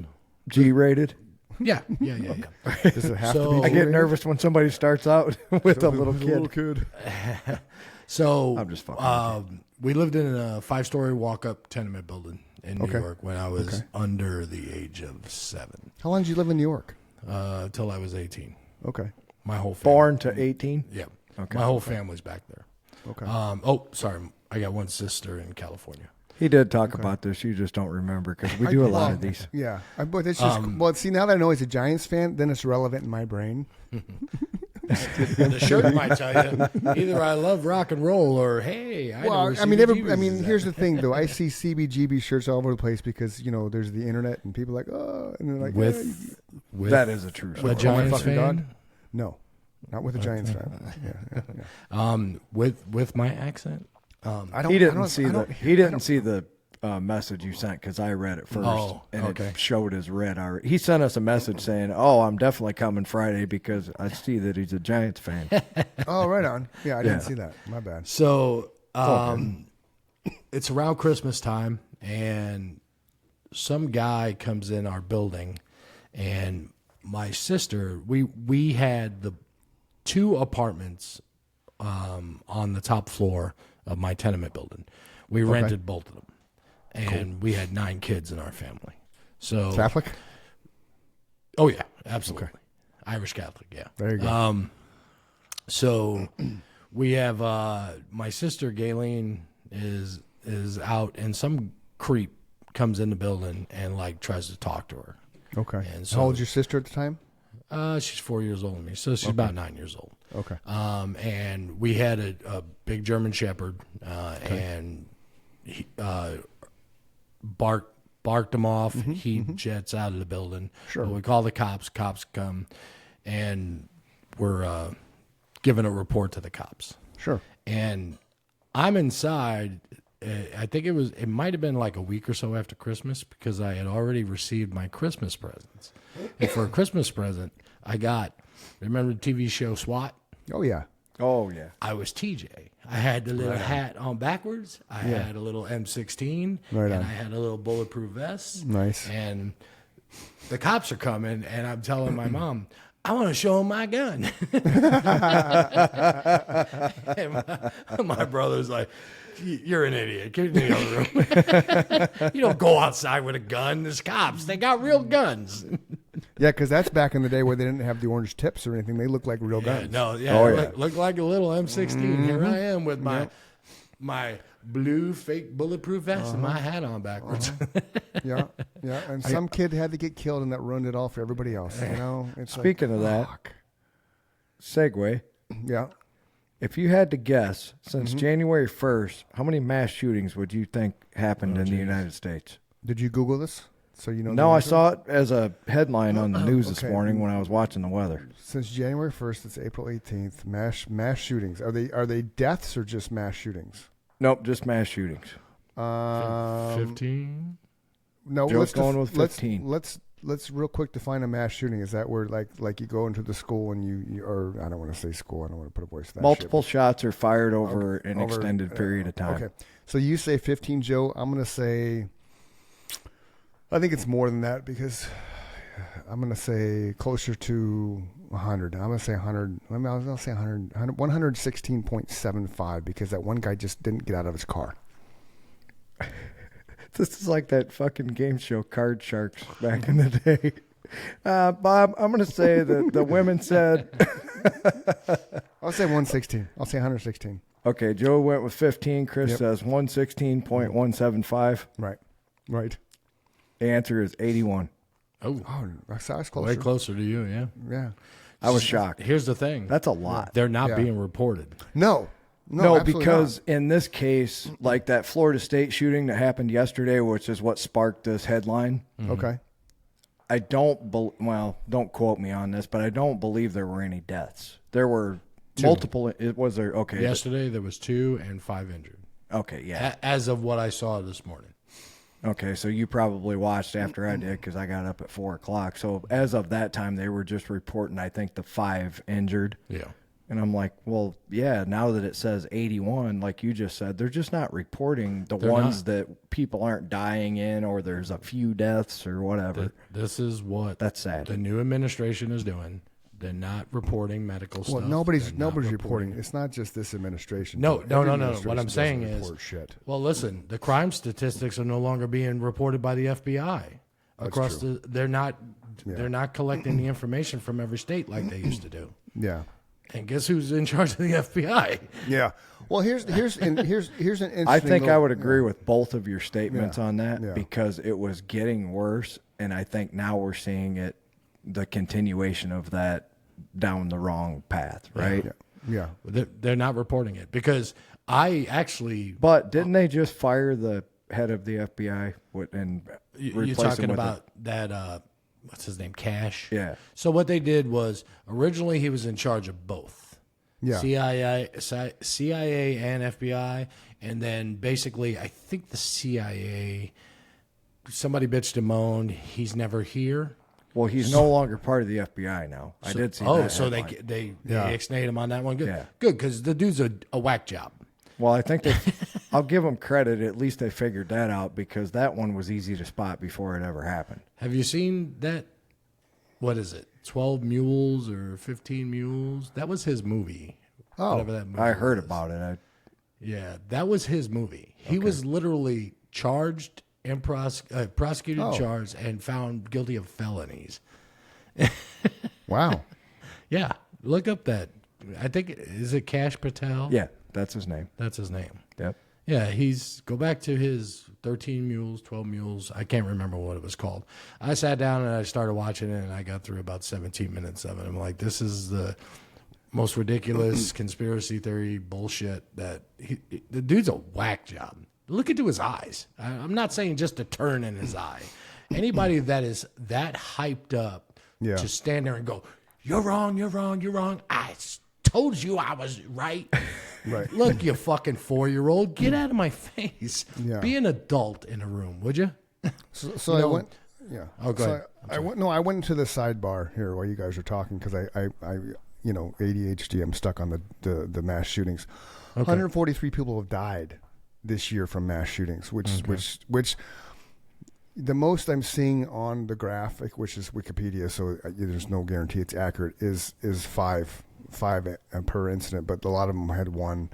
G-rated? Yeah. Does it have So- to be? I get nervous when somebody starts out with a little kid. So I'm just fucking we lived in a 5-story walk-up tenement building in New Okay. York when I was under the age of 7, How long did you live in New York? till I was 18. Okay. My whole family. Born to 18? Yeah. Okay. My whole family's back there. Okay. Sorry. I got one sister in California. He did talk about this. You just don't remember because we do a lot of these. Yeah. But it's just well. See, now that I know he's a Giants fan, then it's relevant in my brain. The shirt might tell you either I love rock and roll or hey. I Well, know I mean, CBGBs is here's that. the thing, though. I see CBGB shirts all over the place because there's the internet and people are like, oh, and they're like, with That is a true a story. Giants fucking fan. God? No, not with a Giants fan. Yeah. With my accent. He didn't see the message you sent because I read it first, and okay. it showed his red already. He sent us a message saying, "Oh, I'm definitely coming Friday because I see that he's a Giants fan." Oh, right on. Yeah, I didn't Yeah. see that. My bad. So it's around Christmas time, and some guy comes in our building, and my sister, we had the 2 apartments on the top floor of my tenement building. We rented both of them, and we had 9 kids in our family. So Catholic? oh yeah, absolutely, Irish Catholic, yeah. There you go. So we have my sister Gayleen is out, and some creep comes in the building and like tries to talk to her. Okay. And so How old was your sister at the time? She's 4 years older than me, so she's about 9 years old. Okay. And we had a big German Shepherd, and he barked him off. He jets out of the building. Sure. We call the cops. Cops come, and we're giving a report to the cops. Sure. And I'm inside. I think it might have been like a week or so after Christmas, because I had already received my Christmas presents. And for a Christmas present, I got, remember the TV show SWAT? Oh, yeah. Oh, yeah. I was TJ. I had the little hat on backwards. I had a little M16, Right and on. I had a little bulletproof vest. Nice. And the cops are coming, and I'm telling my mom, I want to show them my gun. And my brother's like, you're an idiot. Get in the other room. You don't go outside with a gun. There's cops. They got real guns. Yeah, because that's back in the day where they didn't have the orange tips or anything. They looked like real guns. No, look like a little M16. Here I am with my blue fake bulletproof vest and my hat on backwards. Yeah, yeah. And some kid had to get killed, and that ruined it all for everybody else. You know. It's Speaking of that, segue. Yeah. If you had to guess, since January 1st, how many mass shootings would you think happened in the United States? Did you Google this? So you know. No, I saw it as a headline on the news this morning when I was watching the weather. Since January 1st, it's April 18th. Mass shootings. Are they deaths or just mass shootings? Nope, just mass shootings. 15? No, Joe's let's going with 15. Let's real quick define a mass shooting. Is that where like you go into the school and you or I don't want to say school. I don't want to put a voice to that. Multiple shots are fired over an extended period of time. Okay, so you say 15, Joe. I'm going to say. I think it's more than that because I'm going to say closer to 100. I'm going to say 100. I was going to say 100, 116.75 because that one guy just didn't get out of his car. This is like that fucking game show Card Sharks back in the day. Bob, I'm going to say that the women said... I'll say 116. I'll say 116. Okay, Joe went with 15. Chris says 116.175. Right. The answer is 81. Oh, that's closer. way closer to you, yeah. Yeah. I was shocked. Here's the thing. That's a lot. They're not being reported. No, absolutely because not. in this case, like that Florida State shooting that happened yesterday, which is what sparked this headline. Okay. I don't quote me on this, but I don't believe there were any deaths. There were multiple. Was there? Okay. Yesterday there was 2 and 5 injured. Okay, yeah. As of what I saw this morning. Okay, so you probably watched after I did because I got up at 4 o'clock. So as of that time, they were just reporting, I think, the 5 injured. Yeah. And I'm like, well, yeah, now that it says 81, like you just said, they're just not reporting the ones that people aren't dying in or there's a few deaths or whatever. This is what That's sad. the new administration is doing. They're not reporting medical stuff. Well, nobody's They're not reporting. It's not just this administration. No. Every What administration I'm saying doesn't is, report shit. well, listen, the crime statistics are no longer being reported by the FBI. Across they're not collecting the information from every state like they used to do. Yeah. And guess who's in charge of the FBI? Yeah. Well, here's an interesting. I think I would agree with both of your statements on that Yeah. because it was getting worse, and I think now we're seeing the continuation of that down the wrong path, right? Yeah. They're not reporting it because I actually. But didn't they just fire the head of the FBI and You're replace talking him with about that, what's his name, Cash? Yeah. So what they did was originally he was in charge of both. Yeah. CIA and FBI. And then basically I think the CIA, somebody bitched and moaned, he's never here. Well, he's no longer part of the FBI now. I did see that. Oh, so headline. they ixnayed him on that one? Good. Yeah. Good, because the dude's a whack job. Well, I think I'll give them credit. At least they figured that out because that one was easy to spot before it ever happened. Have you seen that? What is it? 12 Mules or 15 Mules? That was his movie. Oh, whatever that movie I heard was. about it. Yeah, that was his movie. He was literally charged and prosecuted, charged, and found guilty of felonies. Wow. Yeah, look up that. I think, is it Cash Patel? Yeah, that's his name. That's his name. Yep. Yeah, go back to his 13 Mules, 12 Mules. I can't remember what it was called. I sat down and I started watching it, and I got through about 17 minutes of it. I'm like, this is the most ridiculous conspiracy theory bullshit that the dude's a whack job. Look into his eyes. I'm not saying just a turn in his eye. Anybody that is that hyped up to stand there and go, you're wrong, you're wrong, you're wrong. I told you I was right. Right. Look, you fucking 4-year-old, get out of my face. Yeah. Be an adult in a room, would you? So I went. Yeah. Oh, go ahead. I went into the sidebar here while you guys are talking because I ADHD. I'm stuck on the mass shootings. 143 people have died this year from mass shootings, which the most I'm seeing on the graphic, which is Wikipedia, so there's no guarantee it's accurate, is five per incident, but a lot of them had one.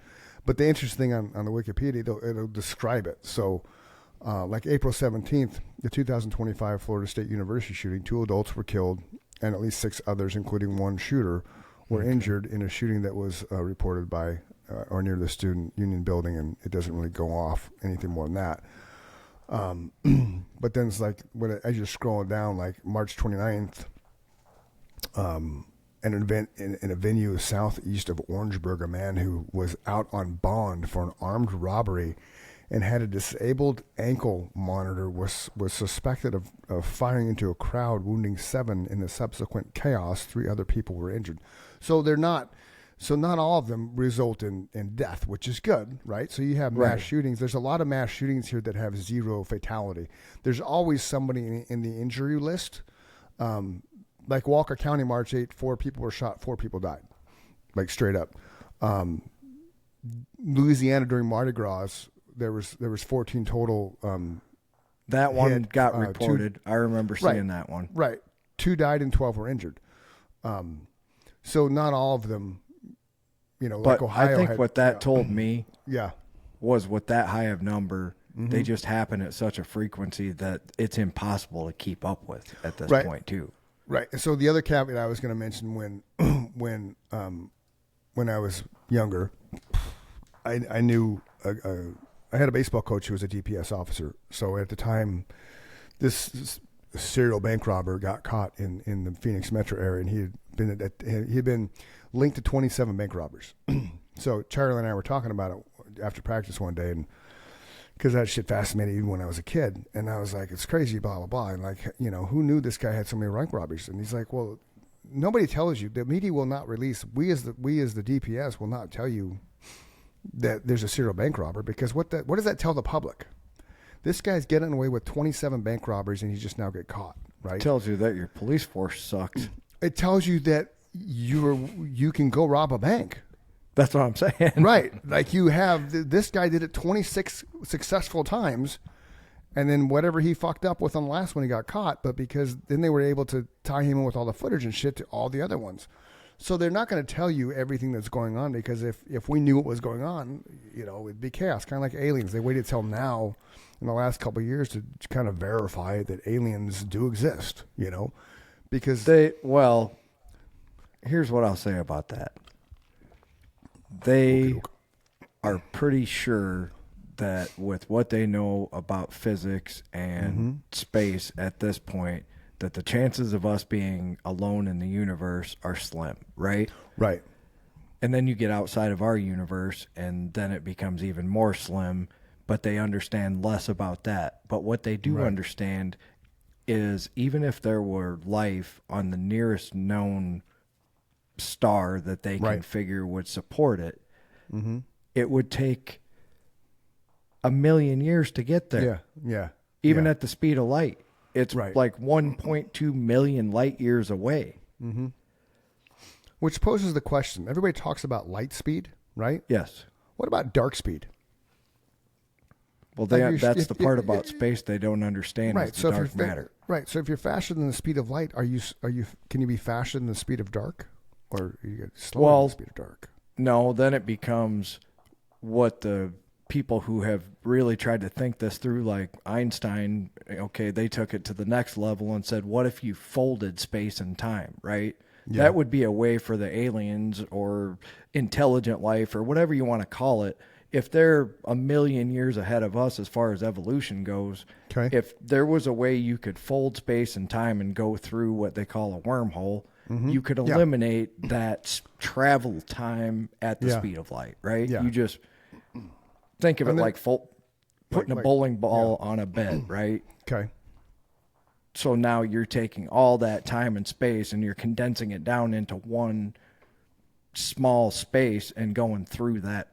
But the interesting thing on the Wikipedia, it'll describe it. So, like April 17th, the 2025 Florida State University shooting, 2 adults were killed, and at least 6 others, including one shooter, were injured in a shooting that was reported by or near the Student Union building, and it doesn't really go off anything more than that. But then it's like, as you're scrolling down, like March 29th, an event in a venue southeast of Orangeburg, a man who was out on bond for an armed robbery and had a disabled ankle monitor was suspected of firing into a crowd, wounding 7. In the subsequent chaos, 3 other people were injured. So not all of them result in death, which is good, right? So you have mass shootings. There's a lot of mass shootings here that have 0 fatality. There's always somebody in the injury list. Like Walker County, March 8th, 4 people were shot, 4 people died, like straight up. Louisiana during Mardi Gras, there was 14 total. That one got reported. I remember seeing that one. Right, 2 died and 12 were injured. So not all of them, but like Ohio. I think what that told me, was with that high of number, they just happen at such a frequency that it's impossible to keep up with at this point too. Right. And so the other caveat I was going to mention when I was younger, I knew I had a baseball coach who was a DPS officer. So at the time, this serial bank robber got caught in the Phoenix metro area, and he had been linked to 27 bank robbers. So Charlie and I were talking about it after practice one day, and because that shit fascinated me even when I was a kid. And I was like, it's crazy, blah, blah, blah. And like, who knew this guy had so many bank robberies? And he's like, well, nobody tells you. The media will not release. We as the DPS will not tell you that there's a serial bank robber, because what does that tell the public? This guy's getting away with 27 bank robberies, and he just now get caught, right? It tells you that your police force sucks. It tells you that you can go rob a bank. That's what I'm saying. Right. Like this guy did it 26 successful times, and then whatever he fucked up with on the last one, he got caught. But because then they were able to tie him in with all the footage and shit to all the other ones. So they're not going to tell you everything that's going on, because if we knew what was going on, it'd be chaos. Kind of like aliens. They waited till now in the last couple of years to kind of verify that aliens do exist, because here's what I'll say about that. They are pretty sure that with what they know about physics and space at this point, that the chances of us being alone in the universe are slim, right? Right. And then you get outside of our universe, and then it becomes even more slim, but they understand less about that. But what they do understand is, even if there were life on the nearest known star that they can figure would support it, it would take 1 million years to get there. Yeah. Even at the speed of light. It's like 1.2 million light years away. Mm-hmm. Which poses the question. Everybody talks about light speed, right? Yes. What about dark speed? Well, that's the part about space they don't understand. Right. Is the dark matter. Right. So if you're faster than the speed of light, can you be faster than the speed of dark, or you get slower than the speed of dark? No. Then it becomes what the people who have really tried to think this through, like Einstein, they took it to the next level and said, what if you folded space and time, right? Yeah. That would be a way for the aliens or intelligent life or whatever you want to call it. if they're a million years ahead of us as far as evolution goes, Okay. if there was a way you could fold space and time and go through what they call a wormhole, you could eliminate that travel time at the speed of light, right? Yeah. You just think of it like putting a bowling ball on a bed, right? Okay. So now you're taking all that time and space and you're condensing it down into one small space and going through that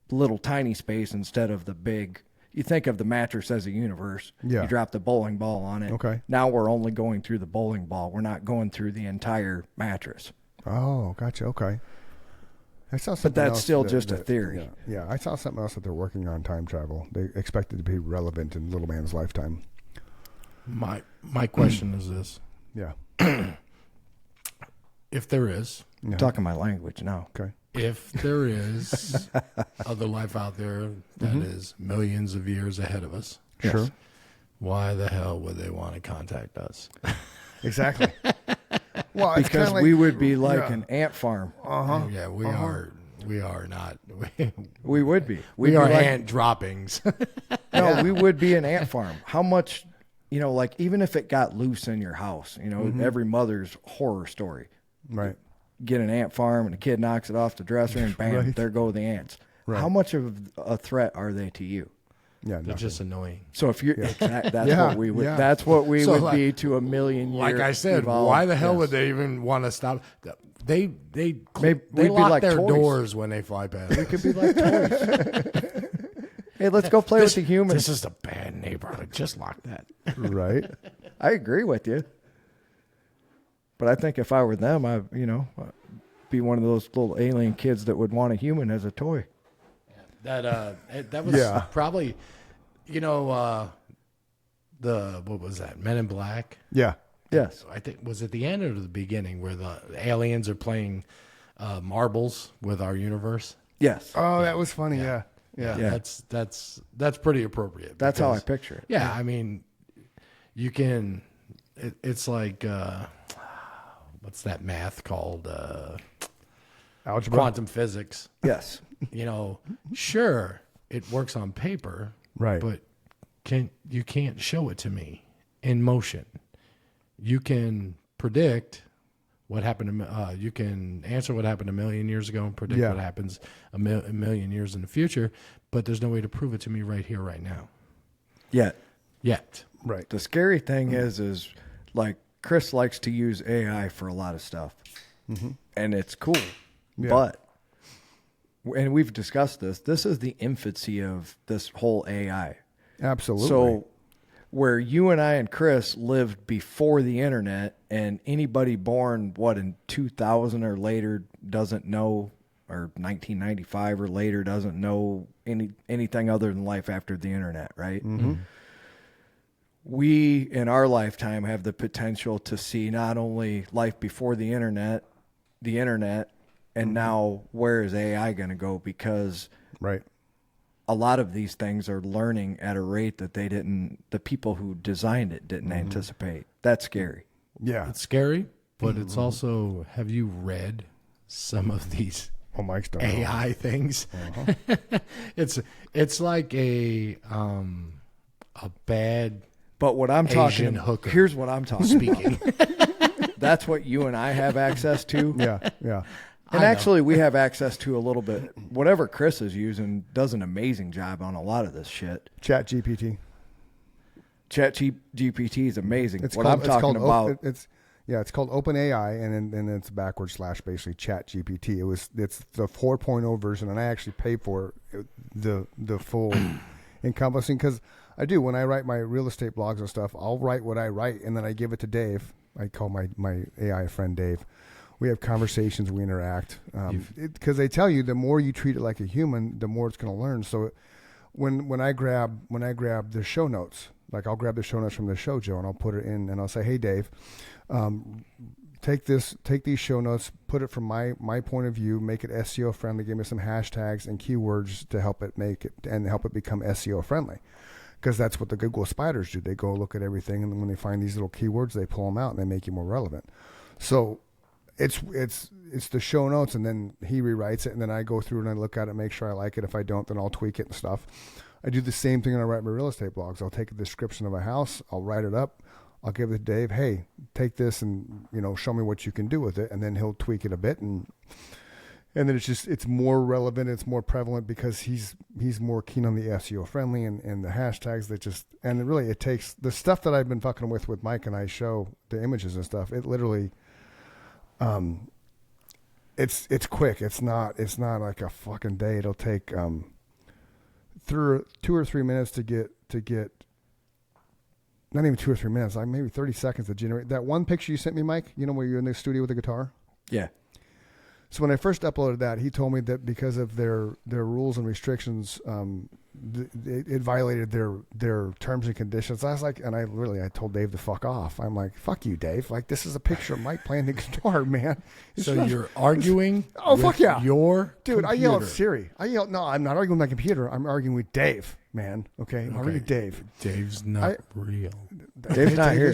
little tiny space instead of the big. You think of the mattress as a universe. Yeah. You drop the bowling ball on it. Okay. Now we're only going through the bowling ball. We're not going through the entire mattress. Oh, gotcha. Okay. I saw But something that's else still just a theory. Yeah, I saw something else that they're working on time travel. They expect it to be relevant in little man's lifetime. My question is this: Yeah. if there is, Yeah. Talking my language now. Okay. if there is other life out there that is millions of years ahead of us, Yes. Sure. why the hell would they want to contact us? Exactly. Well, it's Because kinda like, we would be like yeah. an ant farm. Yeah, we are. We are not. We would be. We We'd are be like, ant droppings. No, we would be an ant farm. How much, like even if it got loose in your house, every mother's horror story. Right. Get an ant farm and a kid knocks it off the dresser and bam, Right. there go the ants. Right. How much of a threat are they to you? Yeah. They're Nothing. just annoying. So if you're that's Yeah, what we would yeah. that's what we So, would like- be to a million years. Like I said, why the hell would they even want to stop? They Maybe they we'd be lock like their toys. doors when they fly past. We could be like toys. Hey, let's go play with the humans. This is a bad neighborhood. Just lock that. Right. I agree with you. But I think if I were them, I'd be one of those little alien kids that would want a human as a toy. That was Yeah. probably, what was that? Men in Black. Yeah. Yes. I think was at the end or the beginning where the aliens are playing marbles with our universe. Yes. Oh, that was funny. Yeah. Yeah. Yeah. That's pretty appropriate. That's how I because- picture it. Yeah, I mean, you can. It's like what's that math called? Algebra. Quantum physics. Yes. Sure, it works on paper, Right. but you can't show it to me in motion. You can predict what happened you can answer what happened a million years ago and predict Yeah. what happens a million years in the future, but there's no way to prove it to me right here, right now, Yet. Right. The scary thing is like Chris likes to use AI for a lot of stuff, and it's cool. Yeah. But, and we've discussed this, this is the infancy of this whole AI. Absolutely. So, where you and I and Chris lived before the internet, and anybody born, in 2000 or later doesn't know, or 1995 or later doesn't know anything other than life after the internet, right? Mm-hmm. We, in our lifetime, have the potential to see not only life before the internet, and now where is AI going to go? Because Right. a lot of these things are learning at a rate that the people who designed it didn't anticipate. That's scary. Yeah. it's scary, but it's also, have you read some of these Well, Mike's done. AI things? It's like a bad But what I'm Asian talking, hooker. here's what I'm talking speaking. That's what you and I have access to. Yeah. Yeah. And I know. actually, we have access to a little bit. Whatever Chris is using does an amazing job on a lot of this shit. Chat GPT. GPT is amazing. I'm talking about. It's called OpenAI, and then it's / basically Chat GPT. It's the 4.0 version, and I actually pay for the full encompassing, because I do, when I write my real estate blogs and stuff, I'll write what I write and then I give it to Dave. I call my AI friend Dave. We have conversations, we interact, because they tell you the more you treat it like a human, the more it's going to learn. So when I grab the show notes, like I'll grab the show notes from the show, Joe, and I'll put it in, and I'll say, hey Dave, take these show notes, put it from my point of view, make it SEO friendly, give me some hashtags and keywords to help it help it become SEO friendly. Because that's what the Google spiders do. They go look at everything, and then when they find these little keywords, they pull them out and they make you more relevant. So it's the show notes, and then he rewrites it, and then I go through and I look at it, make sure I like it. If I don't, then I'll tweak it and stuff. I do the same thing when I write my real estate blogs. I'll take a description of a house, I'll write it up, I'll give it to Dave. Hey, take this and show me what you can do with it, and then he'll tweak it a bit, and then it's more relevant, it's more prevalent because he's more keen on the SEO friendly and the hashtags and really it takes the stuff that I've been fucking with Mike, and I show the images and stuff. It literally, it's quick. It's not like a fucking day. It'll take through 2 or 3 minutes to get not even 2 or 3 minutes, like maybe 30 seconds to generate that one picture you sent me, Mike. Where you're in the studio with the guitar. Yeah. So when I first uploaded that, he told me that because of their rules and restrictions, it violated their terms and conditions. I was like, and I told Dave to fuck off. I'm like, fuck you, Dave. Like, this is a picture of Mike playing the guitar, man. You're arguing? Oh, fuck yeah. Your dude, computer. I yell at Siri. No, I'm not arguing with my computer. I'm arguing with Dave, man. Okay? I'm arguing with Dave. Dave's not real. Dave's not here.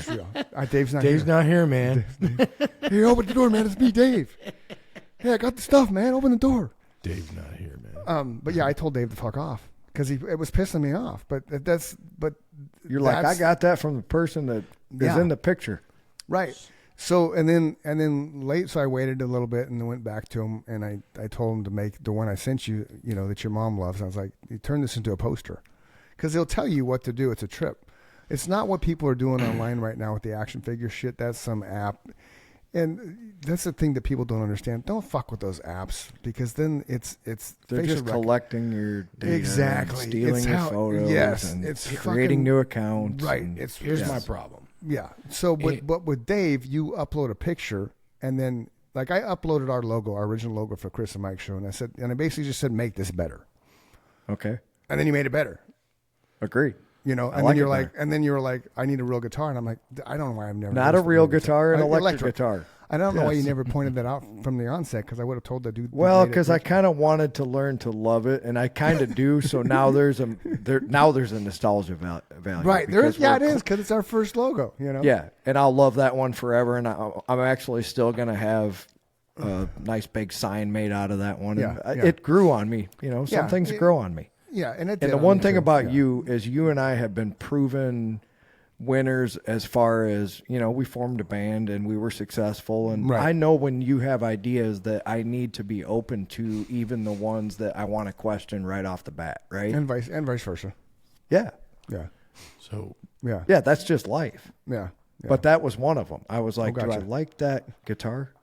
Dave's not here, man. Hey, open the door, man. It's me, Dave. Yeah, I got the stuff, man. Open the door. Dave's not here, man. But yeah, I told Dave to fuck off because it was pissing me off. But you're like, I got that from the person that is in the picture, right? So and then late, so I waited a little bit and then went back to him and I told him to make the one I sent you, that your mom loves. I was like, you turn this into a poster because they'll tell you what to do. It's a trip. It's not what people are doing online right now with the action figure shit. That's some app. And that's the thing that people don't understand. Don't fuck with those apps because then they're just collecting your data, exactly, stealing your photos, and it's creating new accounts. Right. Here's my problem. Yeah. So, but with Dave, you upload a picture, and then like I uploaded our original logo for Chris and Mike show, and I basically just said, make this better. Okay. And then you made it better. Agreed. And then you're like, I need a real guitar, and I'm like, I don't know why I've never not a real guitar, an electric guitar. I don't know why you never pointed that out from the onset because I would have told the dude. Well, because I kind of wanted to learn to love it, and I kind of do. So now there's a nostalgia value. Right there, it is because it's our first logo. Yeah, and I'll love that one forever, and I'm actually still gonna have a nice big sign made out of that one. Yeah, It grew on me. Some things grow on me. Yeah, and the one thing about you is you and I have been proven winners as far as, we formed a band and we were successful. And I know when you have ideas that I need to be open to, even the ones that I want to question right off the bat, right? And vice versa. Yeah. Yeah. So, yeah, that's just life. Yeah. But that was one of them. I was like, gotcha. do I like that guitar?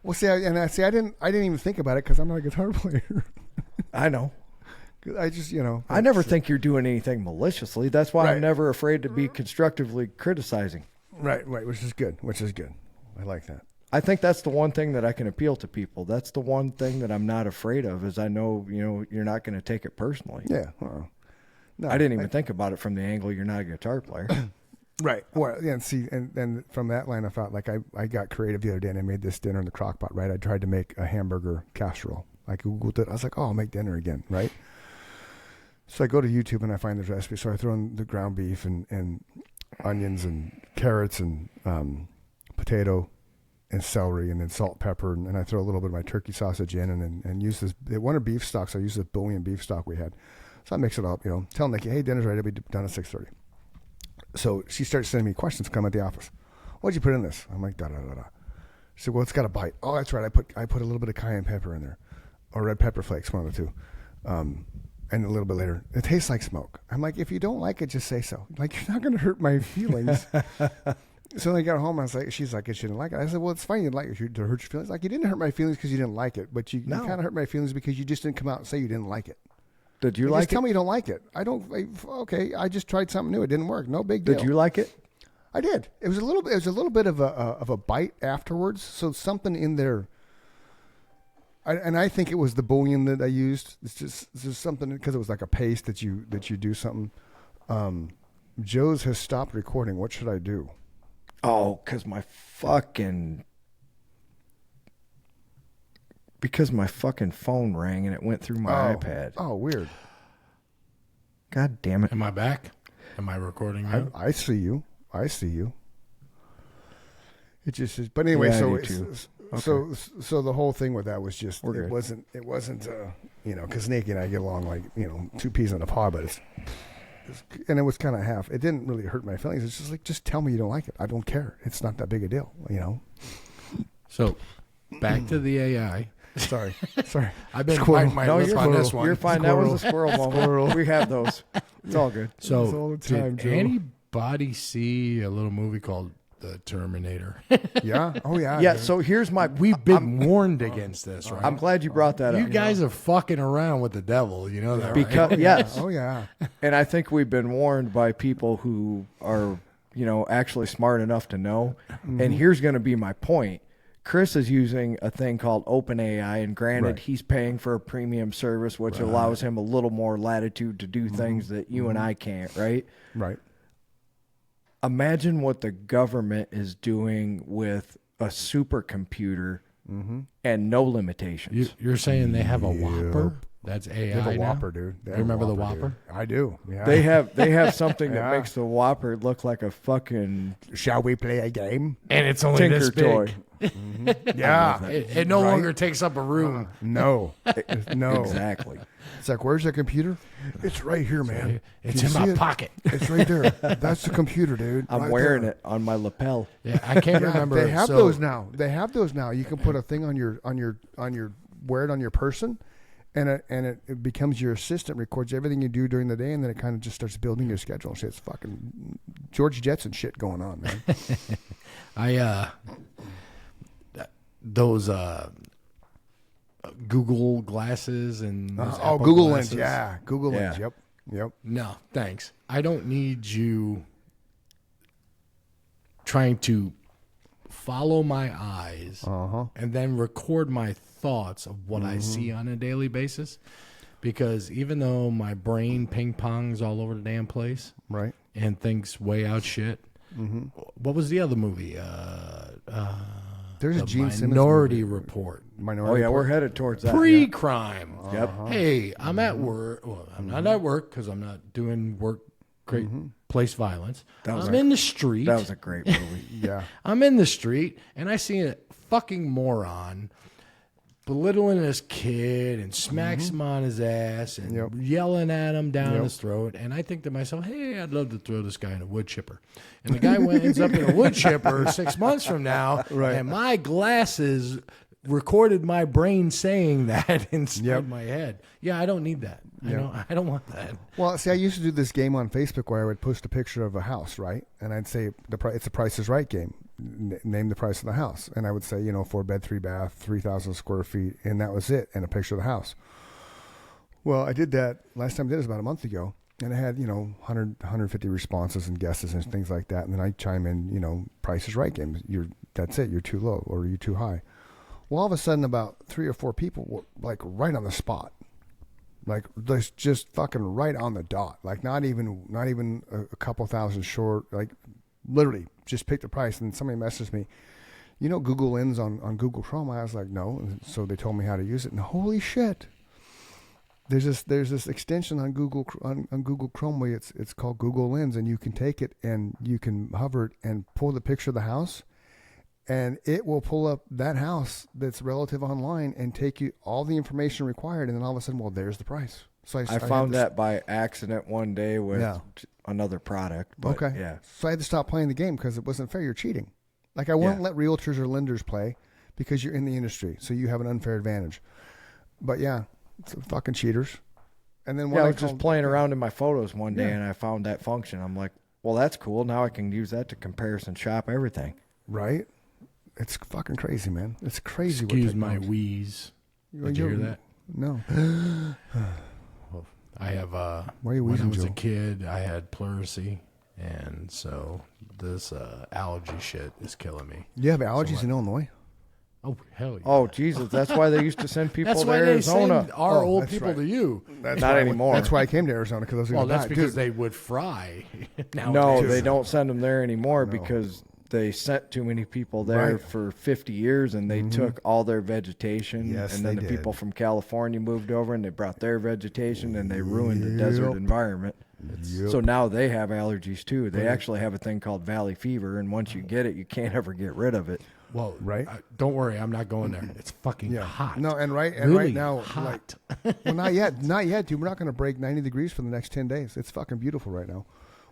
Well, I didn't even think about it because I'm not a guitar player. I know. I just, I never think you're doing anything maliciously. That's why I'm never afraid to be constructively criticizing. Right, which is good. I like that. I think that's the one thing that I can appeal to people. That's the one thing that I'm not afraid of is I know, you're not going to take it personally. Yeah. Well, no, I didn't even think about it from the angle you're not a guitar player. Right. Well, yeah, and from that line of thought, like I got creative the other day and I made this dinner in the crock pot, right? I tried to make a hamburger casserole. I Googled it. I was like, oh, I'll make dinner again, right? So I go to YouTube and I find the recipe. So I throw in the ground beef and onions and carrots and potato and celery and then salt, pepper, and I throw a little bit of my turkey sausage in and use this. They wanted beef stock, so I used this bouillon beef stock we had. So I mix it up, tell Nikki, hey, dinner's ready. It'll be done at 6:30. So she starts sending me questions come at the office. What'd you put in this? I'm like, da-da-da-da. She said, well, it's got a bite. Oh, that's right. I put a little bit of cayenne pepper in there or red pepper flakes, one of the two. And a little bit later, it tastes like smoke. I'm like, if you don't like it, just say so. Like, you're not going to hurt my feelings. So when I got home, I was like, she's like, she didn't like it. I said, well, it's fine. You didn't like it to hurt your feelings. Like, you didn't hurt my feelings because you didn't like it, but you kind of hurt my feelings because you just didn't come out and say you didn't like it. Did you like it? Just tell me you don't like it. Okay, I just tried something new. It didn't work. No big deal. Did you like it? I did. It was a little bit of a bite afterwards. So something in there. I think it was the bouillon that I used. It's just something because it was like a paste that you do something. Joe's has stopped recording. What should I do? Oh, because my fucking phone rang and it went through my iPad. Oh, weird. God damn it! Am I back? Am I recording now? I see you. It just is. But anyway, yeah, so So the whole thing with that was just We're it good. wasn't because Nikki and I get along like two peas in a pod, but and it was kind of half. It didn't really hurt my feelings. It's just like, just tell me you don't like it. I don't care. It's not that big a deal, So, back to the AI. Sorry. I've been Squirrel. biting my No, lip you're on fine. this one. You're fine. That was a squirrel moment. We have those. It's all good. So, all the time, did Joe. anybody see a little movie called The Terminator? Yeah. Oh yeah. Yeah. dude. So here's my. We've been warned against this, right? I'm glad you brought that up. you guys are fucking around with the devil. You know that, Because right? yes, Oh yeah. and I think we've been warned by people who are, actually smart enough to know. And here's going to be my point. Chris is using a thing called OpenAI, and granted, Right. he's paying for a premium service, which allows him a little more latitude to do things that you and I can't, right? Right. Imagine what the government is doing with a supercomputer and no limitations. You're saying they have a Whopper? That's AI. They have a now? Whopper, dude. They have a remember the dude. Whopper? I do. Yeah. They have something Yeah. that makes the Whopper look like a fucking Shall we play a game? And it's only Tinker this big. toy. Yeah. It no longer takes up a room. No. No. Exactly. It's like, where's the computer? It's right here, man. It's Can in you my see it? pocket. It's right there. That's the computer, dude. I'm Right wearing there. it on my lapel. Yeah, I can't Yeah, remember. they have so- those now. You can put a thing on your wear it on your person, and it becomes your assistant. Records everything you do during the day, and then it kind of just starts building your schedule. And shit. It's fucking George Jetson shit going on, man. Those Google glasses and those Apple Google glasses. Lens, yeah, Google Lens, Yeah. yep. No, thanks. I don't need you trying to follow my eyes and then record my thoughts of what I see on a daily basis. Because even though my brain ping pongs all over the damn place, Right. and thinks way out shit. What was the other movie? There's a The Gene Simmons Minority movie. Report. Minority Oh yeah, Report. we're headed towards that. Pre-crime. Yep. Hey, I'm at work. Well, I'm not at work because I'm not doing place violence. was I'm in the street. That was a great movie. Yeah. I'm in the street, and I see a fucking moron belittling this kid and smacks him on his ass and Yep. yelling at him down Yep. his throat. And I think to myself, hey, I'd love to throw this guy in a wood chipper. And the guy ends up in a wood chipper 6 months from now, Right. and my glasses recorded my brain saying that inside Yep. my head. Yeah, I don't need that. I don't want that. Well, see, I used to do this game on Facebook where I would post a picture of a house, right? And I'd say it's a Price is Right game. Name the price of the house, and I would say 4 bed, 3 bath, 3,000 square feet, and that was it, and a picture of the house. Well, I did that last time I did it was about a month ago, and I had 150 responses and guesses and things like that, and then I chime in Price is Right game. That's it. You're too low or you're too high. Well, all of a sudden, about 3 or 4 people were like right on the spot. Like just fucking right on the dot. Like not even a couple thousand short. Like literally just picked the price. And somebody messaged me, Google Lens on Google Chrome. I was like, no. And so they told me how to use it. And holy shit, there's this extension on Google Chrome where it's called Google Lens, and you can take it and you can hover it and pull the picture of the house. And it will pull up that house that's relative online and take you all the information required. And then all of a sudden, well, there's the price. So I found that by accident one day with another product. But Okay. Yeah. So I had to stop playing the game because it wasn't fair. You're cheating. Like I won't let realtors or lenders play because you're in the industry. So you have an unfair advantage. But yeah, it's fucking cheaters. And then I was just playing around in my photos one day and I found that function. I'm like, well, that's cool. Now I can use that to comparison shop everything. Right? It's fucking crazy, man. It's crazy. Excuse what my technology- wheeze. Did you hear that? No. I have Why are you when I wheezing, was a Joe? kid, I had pleurisy, and so this allergy shit is killing me. You have allergies in Illinois? Oh hell yeah! Oh, Jesus. That's why they used to send people That's to why they Arizona. send our Oh, old that's people right. to you. That's Not why anymore. That's why I came to Arizona because I was Well, going to that's die. because Dude, they would fry. No, nowadays. they don't send them there anymore because they sent too many people there Right. for 50 years and they took all their vegetation. Yes, and then they the did. people from California moved over and they brought their vegetation and they ruined the desert Yep. environment. Yep. So now they have allergies too. They actually have a thing called valley fever, and once you get it, you can't ever get rid of it. Well, right? Don't worry, I'm not going there. It's fucking hot. No, and right really now, hot. well, not yet, dude. We're not going to break 90 degrees for the next 10 days. It's fucking beautiful right now.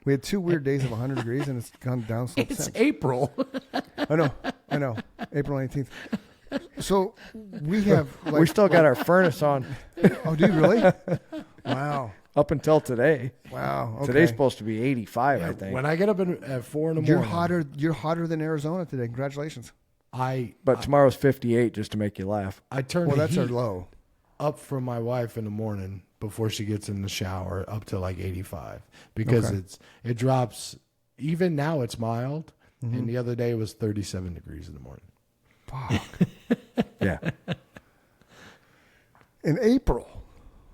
We had 2 weird days of 100 degrees, and it's gone down. It's since. April. I know. April 19th. So we have. We still got our furnace on. Oh, do you really? Wow. Up until today. Wow. Okay. Today's supposed to be 85, I think. When I get up at 4 in the morning, You're hotter than Arizona today. Congratulations. But tomorrow's 58, just to make you laugh. I turn Well, the that's our heat low. up for my wife in the morning before she gets in the shower up to like 85 because it drops. Even now it's mild, and the other day it was 37 degrees in the morning. Fuck. Yeah. In April.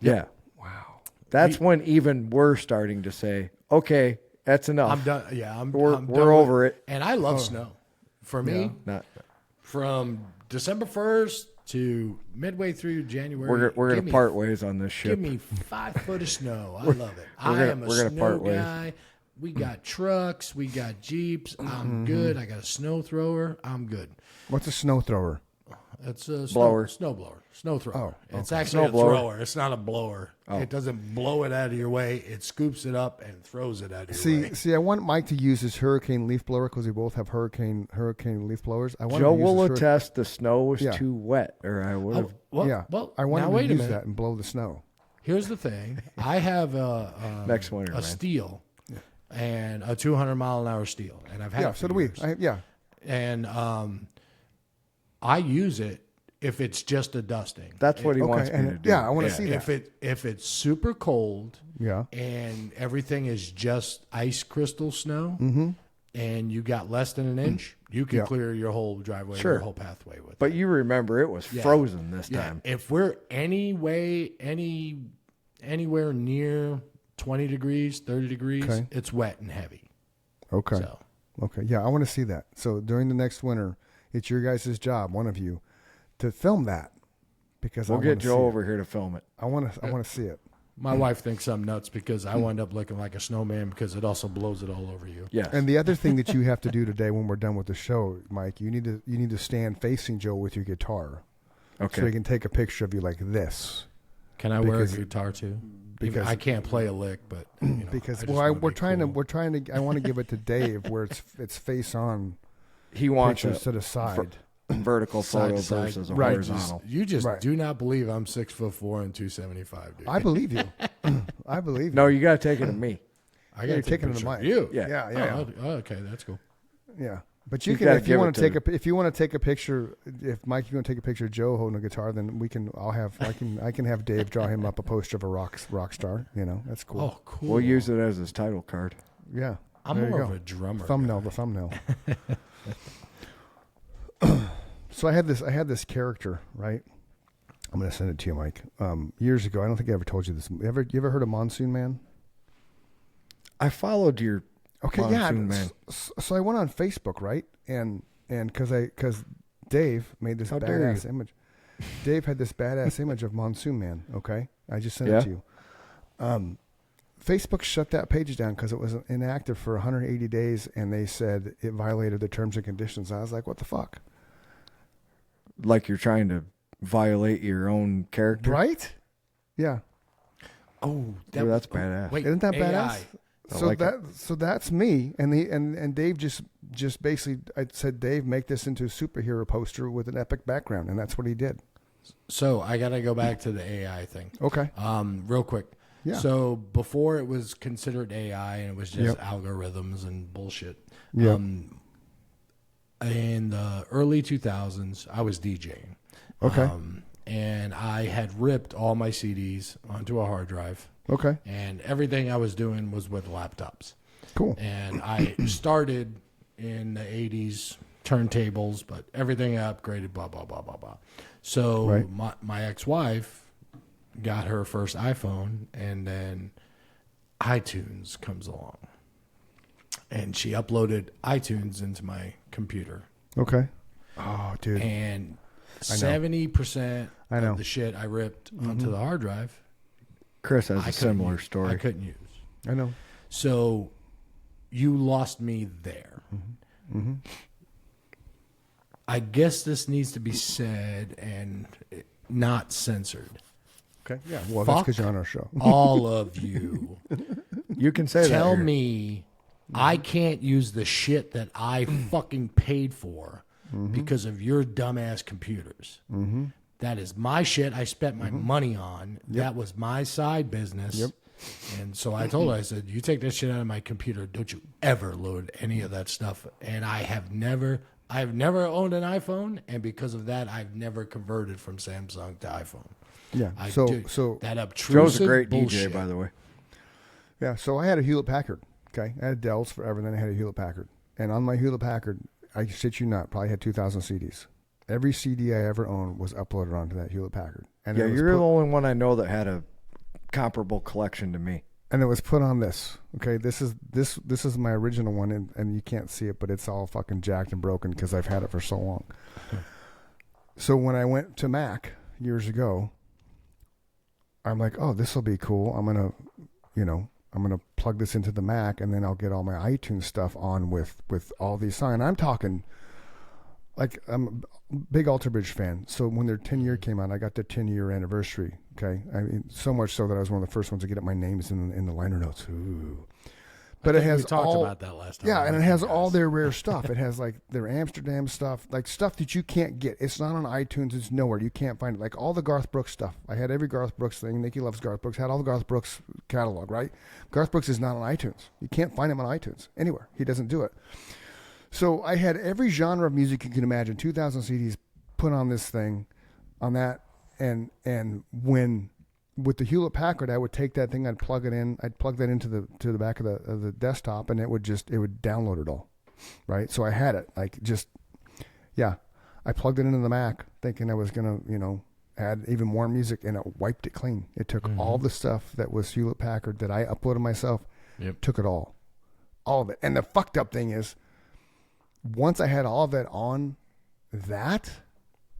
Yeah. Wow. That's when even we're starting to say, okay, that's enough. I'm done. Yeah, We're I'm done over it. And I love snow. For me, Not, from December 1st to midway through January, we're going to part ways on this ship. Give me 5 foot of snow. I love it. I am a we're gonna snow part ways. guy. We got trucks. We got Jeeps. I'm good. I got a snow thrower. I'm good. What's a snow thrower? It's a Blower. snow blower, snow thrower. Oh, It's actually Snow a blower. thrower. It's not a blower. It doesn't blow it out of your way. It scoops it up and throws it out of your way. See, I want Mike to use his hurricane leaf blower because we both have hurricane leaf blowers. I want Joe him to use will his attest the snow was Yeah. too wet, or I would have. Well, I want now him wait to a use minute. that and blow the snow. Here's the thing. I have Next winter, a man. steel and a 200-mile-an-hour steel, and I've had Yeah, it for so do we. years. And I use it if it's just a dusting. That's what he wants me and to do. yeah, I want to see that. If it's super cold, Yeah. and everything is just ice crystal snow, and you got less than an inch, you can clear your whole driveway, Sure. your whole pathway with. But you remember it was frozen this Yeah, time. if we're anywhere near 20 degrees, 30 degrees, Okay. it's wet and heavy. Okay. So Okay. Yeah, I want to see that. So during the next winter, it's your guys' job, one of you, to film that because We'll I get want to Joe see over here to film it. I want to see it. my wife thinks I'm nuts because I wind up looking like a snowman because it also blows it all over you. Yes. And the other thing that you have to do today when we're done with the show, Mike, you need to stand facing Joe with your guitar, okay. so he can take a picture of you like this. Can I wear a guitar too? Because I can't play a lick, but because I just well, wanna we're be trying cool. to. I want to give it to Dave where it's face on, he wants pictures a to the side. vertical Side photo to side. versus a Right. horizontal. You just Right. do not believe I'm 6'4" and 275, dude. I believe you. I believe you. No, you got to take it to me. I you're got to take taking a it to picture of Mike. you. Yeah. Yeah. Oh, okay, that's cool. Yeah. But You you can gotta if you give want it to to- take if you want to take a picture, if Mike, you want to take a picture of Joe holding a guitar, then I can have Dave draw him up a poster of a rock star. That's cool. Oh, cool. We'll use it as his title card. Yeah. I'm there you more go. of a drummer. The thumbnail. So I had this character, right? I'm gonna send it to you, Mike. Years ago, I don't think I ever told you this. You ever heard of Monsoon Man? I followed your Okay, Monsoon Man. So I went on Facebook, right? And because Dave made this How dare badass you. image. Dave had this badass image of Monsoon Man. Okay, I just sent Yeah. it to you. Facebook shut that page down because it was inactive for 180 days, and they said it violated the terms and conditions. I was like, what the fuck? Like you're trying to violate your own character. Right? Yeah. Oh, Ooh, that's badass. Wait, Isn't that AI. badass? I So like it. so that's me, and Dave just basically, I said, Dave, make this into a superhero poster with an epic background, and that's what he did. So I got to go back to the AI thing. Okay. Real quick. Yeah. So before it was considered AI and it was just Yep. algorithms and bullshit. Yep. In the early 2000s, I was DJing. Okay. And I had ripped all my CDs onto a hard drive. Okay. And everything I was doing was with laptops. Cool. And I started in the 80s turntables, but everything I upgraded, blah, blah, blah, blah, blah. So Right. my ex-wife got her first iPhone, and then iTunes comes along. And she uploaded iTunes into my computer. Okay. Oh, dude. And I know. 70% I know. of the shit I ripped onto the hard drive, Chris has I a couldn't similar use. story. I couldn't use. I know. So you lost me there. Mm-hmm. I guess this needs to be said and not censored. Okay. Yeah. Well, that's because you're on our show. All of you. You can say that. Tell here. me I can't use the shit that I fucking paid for because of your dumbass computers. Mm-hmm. That is my shit I spent my money on. Yep. That was my side business. Yep. And so I told her, I said, you take that shit out of my computer. Don't you ever load any of that stuff. And I've never owned an iPhone. And because of that, I've never converted from Samsung to iPhone. Yeah. So that obtrusive Joe's a great bullshit. DJ, by the way. Yeah. So I had a Hewlett Packard. Okay. I had Dell's forever. Then I had a Hewlett Packard. And on my Hewlett Packard, I shit you not, probably had 2,000 CDs. Every CD I ever owned was uploaded onto that Hewlett Packard. And Yeah, you're the only one I know that had a comparable collection to me. And it was put on this. Okay, this is my original one, and you can't see it, but it's all fucking jacked and broken because I've had it for so long. So when I went to Mac years ago, I'm like, oh, this will be cool. I'm gonna plug this into the Mac, and then I'll get all my iTunes stuff on with all these songs. And I'm talking, like, I'm a big Alter Bridge fan. So when their 10-year came out, I got their 10-year anniversary. Okay, I mean, so much so that I was one of the first ones to get up my names in the liner notes. Ooh. But it has we talked about that last time. Yeah, and it has all their rare stuff. It has like their Amsterdam stuff, like stuff that you can't get. It's not on iTunes. It's nowhere. You can't find it. Like all the Garth Brooks stuff. I had every Garth Brooks thing. Nikki loves Garth Brooks. Had all the Garth Brooks catalog, right? Garth Brooks is not on iTunes. You can't find him on iTunes anywhere. He doesn't do it. So I had every genre of music you can imagine. 2,000 CDs put on this thing, on that, and when. With the Hewlett Packard, I would take that thing, I'd plug it in, I'd plug that into the back of the desktop, and it would download it all, right? So I had it, I plugged it into the Mac, thinking I was gonna, add even more music, and it wiped it clean. It took all the stuff that was Hewlett Packard that I uploaded myself, took it all of it. And the fucked up thing is, once I had all of that on that,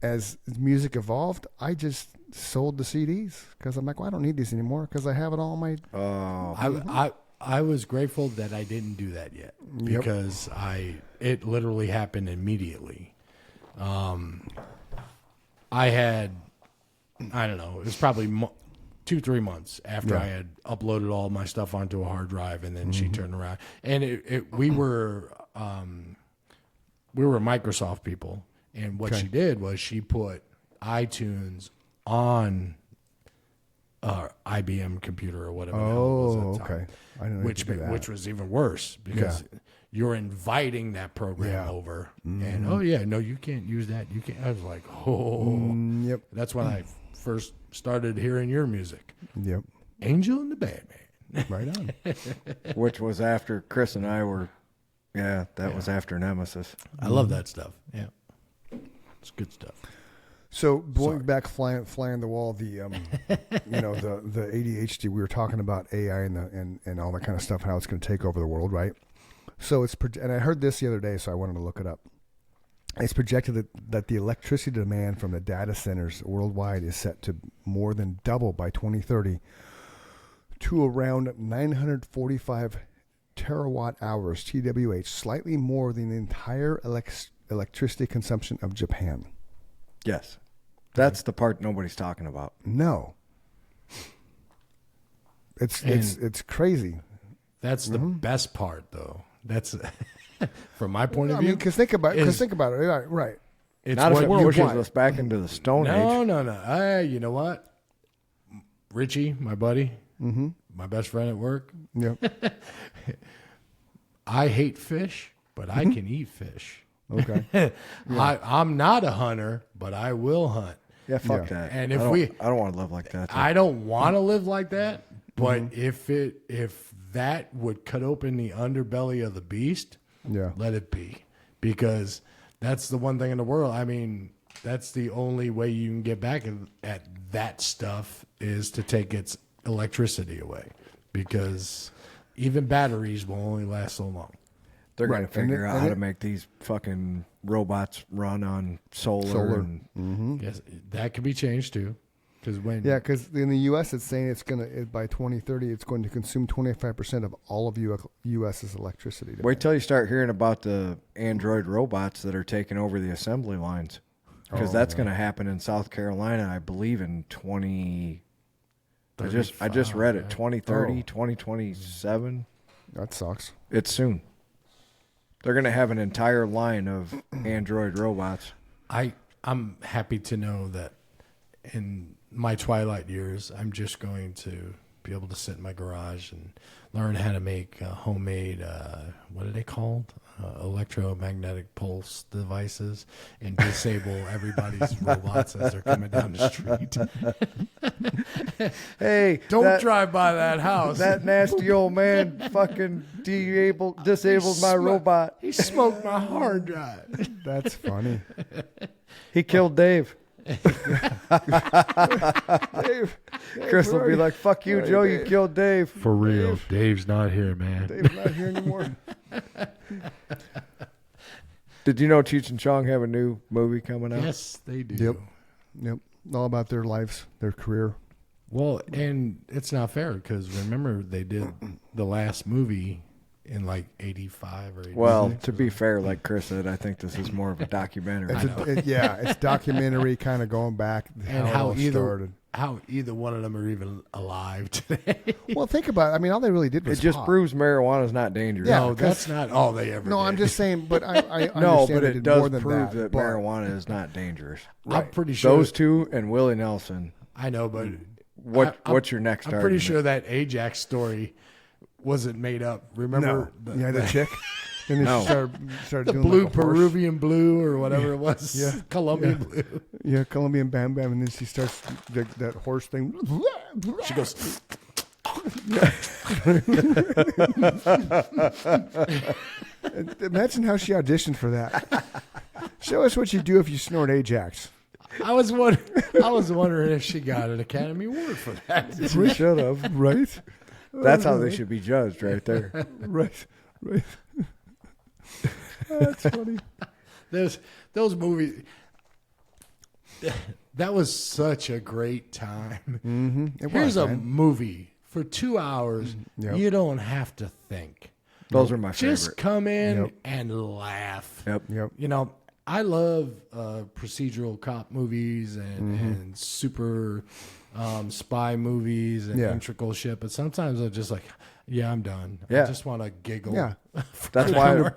as music evolved, I just sold the CDs because I'm like, well, I don't need these anymore because I have it all on my. I was grateful that I didn't do that yet because it literally happened immediately. I had, I don't know, it was probably 2-3 months after I had uploaded all my stuff onto a hard drive, and then she turned around, and we were Microsoft people. And what she did was she put iTunes on our IBM computer or whatever. Oh, okay. I didn't know you could do that. Which was even worse because you're inviting that program over, and no, you can't use that. You can't. I was like, yep. That's when I first started hearing your music. Yep. Angel and the Badman. Right on. Which was after Chris and I were. Yeah, that was after Nemesis. I love that stuff. Yeah. It's good stuff. So going back, flying the wall, the the ADHD. We were talking about AI and all that kind of stuff, how it's going to take over the world, right? So and I heard this the other day, so I wanted to look it up. It's projected that the electricity demand from the data centers worldwide is set to more than double by 2030 to around 945 terawatt hours (TWh), slightly more than the entire electricity consumption of Japan. Yes. That's the part nobody's talking about. No. It's crazy. That's the best part, though. That's from my point of view. Because think about it. Right. It's not if it what pushes us back into the Stone Age. No. You know what? Richie, my buddy, my best friend at work. Yep. I hate fish, but I can eat fish. Okay. I'm not a hunter, but I will hunt. Yeah, fuck that. And I don't want to live like that. I don't want to live like that. But if that would cut open the underbelly of the beast, let it be, because that's the one thing in the world. I mean, that's the only way you can get back at that stuff is to take its electricity away, because even batteries will only last so long. They're going to figure out how to make these fucking robots run on solar. Yes, that can be changed too. Because when because in the U.S. it's saying by 2030 it's going to consume 25% of all of U.S.'s electricity. Wait till you start hearing about the android robots that are taking over the assembly lines, because that's going to happen in South Carolina, I believe, in 20. I just read it, 2030, 2027. That sucks. It's soon. They're going to have an entire line of android robots. I'm happy to know that in my twilight years, I'm just going to be able to sit in my garage and learn how to make homemade, what are they called? Electromagnetic pulse devices, and disable everybody's robots as they're coming down the street. Hey, Don't drive by that house. That nasty old man fucking disabled my robot. He smoked my hard drive. That's funny. He killed Dave. Dave, Chris will be like, fuck you, Joe, you killed Dave. For real. Dave's not here, man. Dave's not here anymore. Did you know Cheech and Chong have a new movie coming out? Yes, they do. Yep. All about their lives, their career. Well, and it's not fair because remember they did the last movie in like 85 or 86. Well, to be fair, like Chris said, I think this is more of a documentary. It's documentary, kind of going back and how it all started. How either one of them are even alive today. Well, think about it. I mean, all they really did was It just talk. proves marijuana is not dangerous. Yeah, No, that's not all they ever No, did. I'm just saying, but I No, understand but they it did does more than prove that, that but- marijuana is not dangerous. I'm pretty sure. Those two and Willie Nelson. I know, but What's your next I'm argument? pretty sure that Ajax story wasn't made up. Remember the chick? And then No. she started the doing blue like a horse. Peruvian blue or whatever it was. Yeah. Colombian blue. Yeah, Colombian Bam Bam, and then she starts that horse thing. She goes, Imagine how she auditioned for that. Show us what you do if you snort Ajax. I was wondering if she got an Academy Award for that. She should have. Right? That's how they should be judged, right there. Right. That's funny. Those movies. That was such a great time. Mm-hmm. Here's a movie for 2 hours. Yep. You don't have to think. Those are my Just favorite. come in Yep. and laugh. Yep. You know, I love procedural cop movies and super spy movies and Yeah. integral shit, but sometimes I'm just like, yeah, I'm done. Yeah. I just want to giggle. Yeah. That's why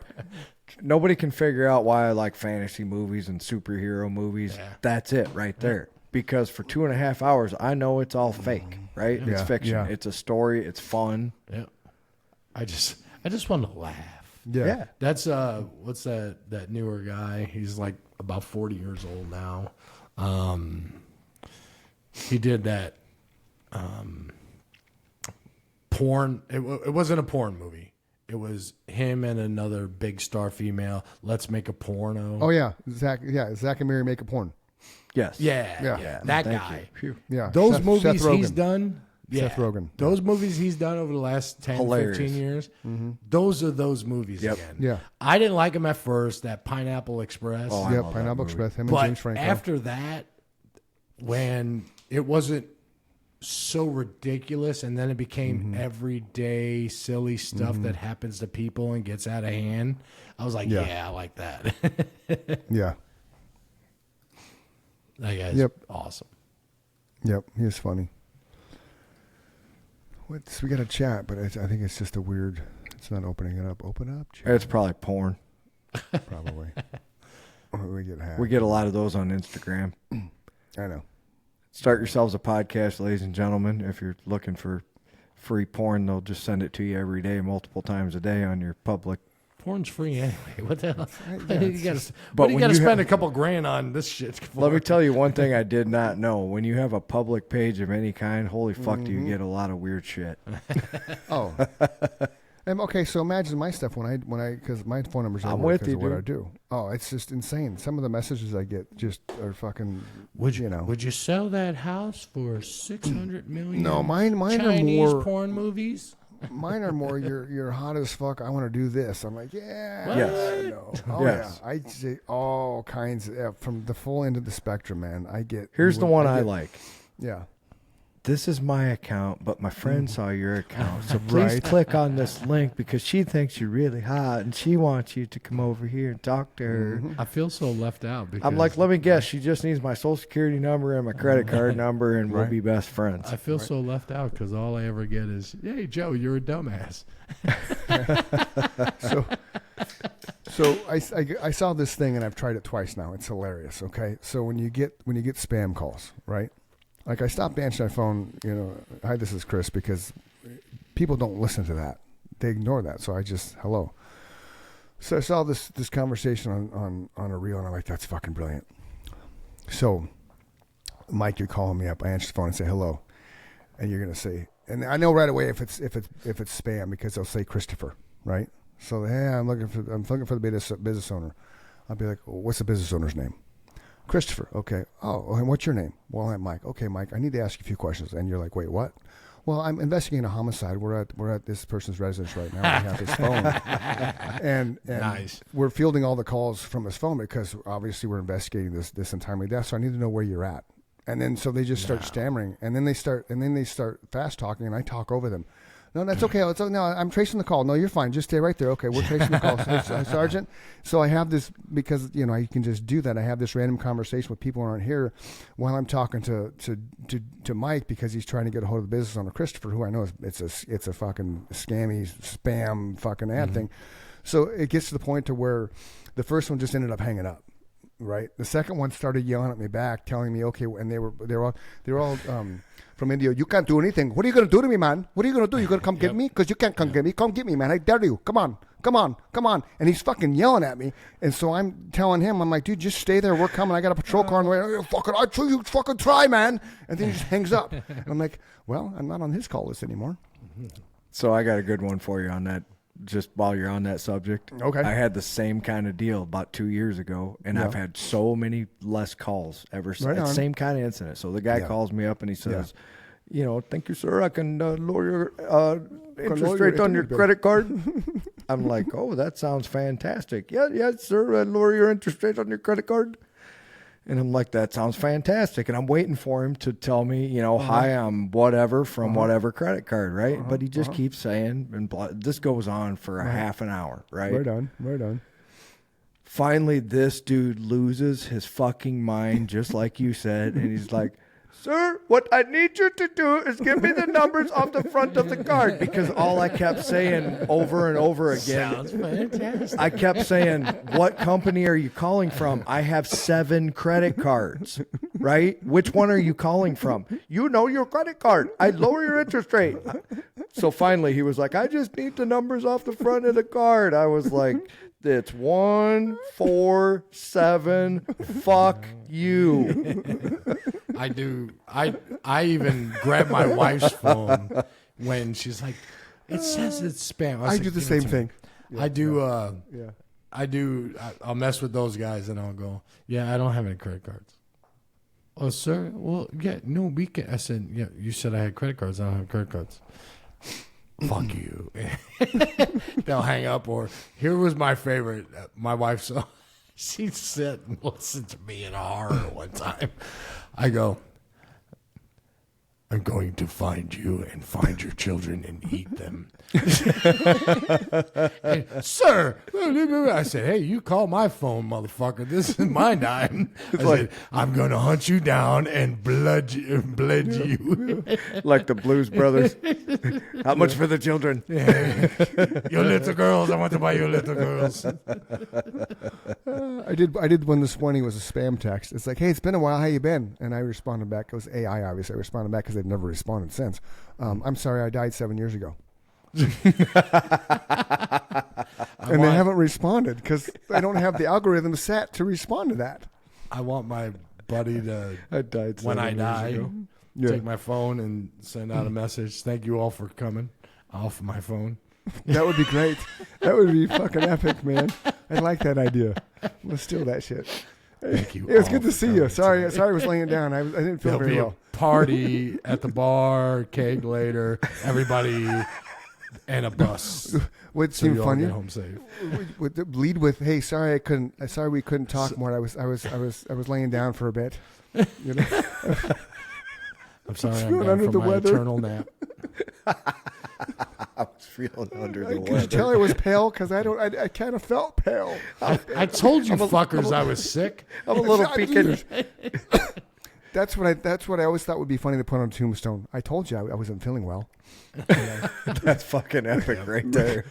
nobody can figure out why I like fantasy movies and superhero movies. Yeah. That's it right there. Because for 2.5 hours, I know it's all fake, right? It's Yeah. fiction. Yeah. It's a story. It's fun. Yeah. I just want to laugh. Yeah. That's what's that newer guy? He's like about 40 years old now. He did that porn. It wasn't a porn movie. It was him and another big star female. Let's make a porno. Oh yeah, Zach. Yeah, Zach and Mary make a porn. Yes. Yeah. That Thank guy. you. Phew. Yeah, Those Seth movies Rogen. he's done. Yeah. Seth Rogen. Those movies he's done over the last 10, Hilarious. 15 years. Those are those movies Yep. again. Yeah. I didn't like him at first, that Pineapple Express. Oh, I Yeah, love that Pineapple movie. Express. Him and but James Franco. after that, when it wasn't so ridiculous and then it became everyday silly stuff that happens to people and gets out of hand, I was like, Yeah. yeah, I like that. Yeah. That guy's Yep. awesome. Yep. He is funny. We got a chat, but I think it's just a weird. It's not opening it up. Open up. Chat. It's probably porn. Probably. Or we get hacked. We get a lot of those on Instagram. I know. Start yourselves a podcast, ladies and gentlemen. If you're looking for free porn, they'll just send it to you every day, multiple times a day on your public. Porn's free anyway. What the hell? Yeah, you it's gotta, just- what do you when got to you spend have- a couple grand on this shit for? Let me tell you one thing I did not know. When you have a public page of any kind, holy fuck, do you get a lot of weird shit. Oh. Okay, so imagine my stuff when I because my phone number's I'm everywhere with because you, of what dude. I do. Oh, it's just insane. Some of the messages I get just are fucking. Would you know? Would you sell that house for 600 million? No, mine Chinese are more. porn movies. Mine are more. You're hot as fuck. I want to do this. I'm like, yeah. Yes. No. Oh Yes. yeah. I say all kinds from the full end of the spectrum, man. I get. Here's the one I get- like. Yeah. This is my account, but my friend saw your account. So please Right. click on this link because she thinks you're really hot and she wants you to come over here and talk to her. I feel so left out. Because I'm like, let me guess. She just needs my social security number and my credit card number, and we'll Right. be best friends. I feel so left out because all I ever get is, "Hey Joe, you're a dumbass." So I saw this thing and I've tried it twice now. It's hilarious. Okay, so when you get spam calls, right? Like I stopped answering my phone. Hi, this is Chris, because people don't listen to that. They ignore that. So I just hello. So I saw this conversation on a reel and I'm like, that's fucking brilliant. So Mike, you're calling me up. I answer the phone and say hello, and you're gonna say, and I know right away if it's spam because they'll say Christopher, right? So hey, I'm looking for the business owner. I'll be like, well, what's the business owner's name? Christopher. Okay. Oh, and what's your name? Well, I'm Mike. Okay, Mike, I need to ask you a few questions. And you're like, wait, what? Well, I'm investigating a homicide. We're at this person's residence right now. We have his phone, and Nice. We're fielding all the calls from his phone because obviously we're investigating this untimely death. So I need to know where you're at. And then so they just start stammering, and then they start fast talking, and I talk over them. No, that's okay. No, I'm tracing the call. No, you're fine. Just stay right there. Okay, we're tracing the call, Sergeant. So I have this because I can just do that. I have this random conversation with people who aren't here while I'm talking to Mike because he's trying to get a hold of the business owner Christopher, who I know it's a fucking scammy spam fucking ad thing. So it gets to the point to where the first one just ended up hanging up. Right. The second one started yelling at me back, telling me, okay, and they were all from India. You can't do anything. What are you going to do to me, man? What are you going to do? You going to come get me? Because you can't come get me. Come get me, man. I dare you. Come on. And he's fucking yelling at me. And so I'm telling him, I'm like, dude, just stay there. We're coming. I got a patrol car on the way. You fucking try, man. And then he just hangs up. And I'm like, well, I'm not on his call list anymore. So I got a good one for you on that. Just while you're on that subject, Okay. I had the same kind of deal about 2 years ago, and I've had so many less calls ever since. Right on. Same kind of incident. So the guy calls me up and he says, thank you, sir. I can lower your interest rate on your credit card. I'm like, oh, that sounds fantastic. Yes, sir. I lower your interest rate on your credit card. And I'm like, that sounds fantastic. And I'm waiting for him to tell me, hi, I'm whatever from whatever credit card, right? But he just keeps saying, and this goes on for a half an hour, right? Right on. Finally, this dude loses his fucking mind, just like you said. And he's like, sir, what I need you to do is give me the numbers off the front of the card. Because all I kept saying over and over again. Sounds fantastic. I kept saying, what company are you calling from? I have 7 credit cards, right? Which one are you calling from? You know your credit card. I lower your interest rate. So finally he was like, I just need the numbers off the front of the card. I was like, it's 1, 4, 7. Fuck you. I do. I even grab my wife's phone when she's like, "It says it's spam." I do the same thing. I do. Yeah. I do. I'll mess with those guys and I'll go, "Yeah, I don't have any credit cards." Oh, sir. Well, yeah, no, we can. I said, "Yeah, you said I had credit cards. I don't have credit cards." Fuck you. They'll hang up. Or here was my favorite. My wife saw. She sat and listened to me in horror one time. I go, I'm going to find you and find your children and eat them. And, sir, I said, hey, you call my phone, motherfucker. This is my dime. I said, I'm going to hunt you down and bled you. Like the Blues Brothers. How much for the children? Your little girls. I want to buy your little girls. I did one this morning. It was a spam text. It's like, hey, it's been a while. How you been? And I responded back. It was AI, obviously. I responded back because they've never responded since. I'm sorry, I died 7 years ago. And they haven't responded because I don't have the algorithm set to respond to that. I want my buddy to, I died when I 7 years die, ago. take my phone and send out a message. Thank you all for coming. Off my phone. That would be great. That would be fucking epic, man. I like that idea. Let's steal that shit. Thank you. It was all good to for see you. coming Sorry, today. I was laying down. I didn't feel There'll very be well. a party at the bar, keg later, everybody, and a bus. What So seemed you all funny? get home safe. Lead with, "Hey, sorry we couldn't talk more. I was laying down for a bit." You know? I'm sorry, I'm feeling down under for the my weather. eternal nap. I was feeling under the Could you weather. tell I was pale? Because I kind of felt pale. I told you fuckers I was sick. I'm a little I peaked. That's what I always thought would be funny to put on a tombstone. I told you I wasn't feeling well. That's fucking epic right there.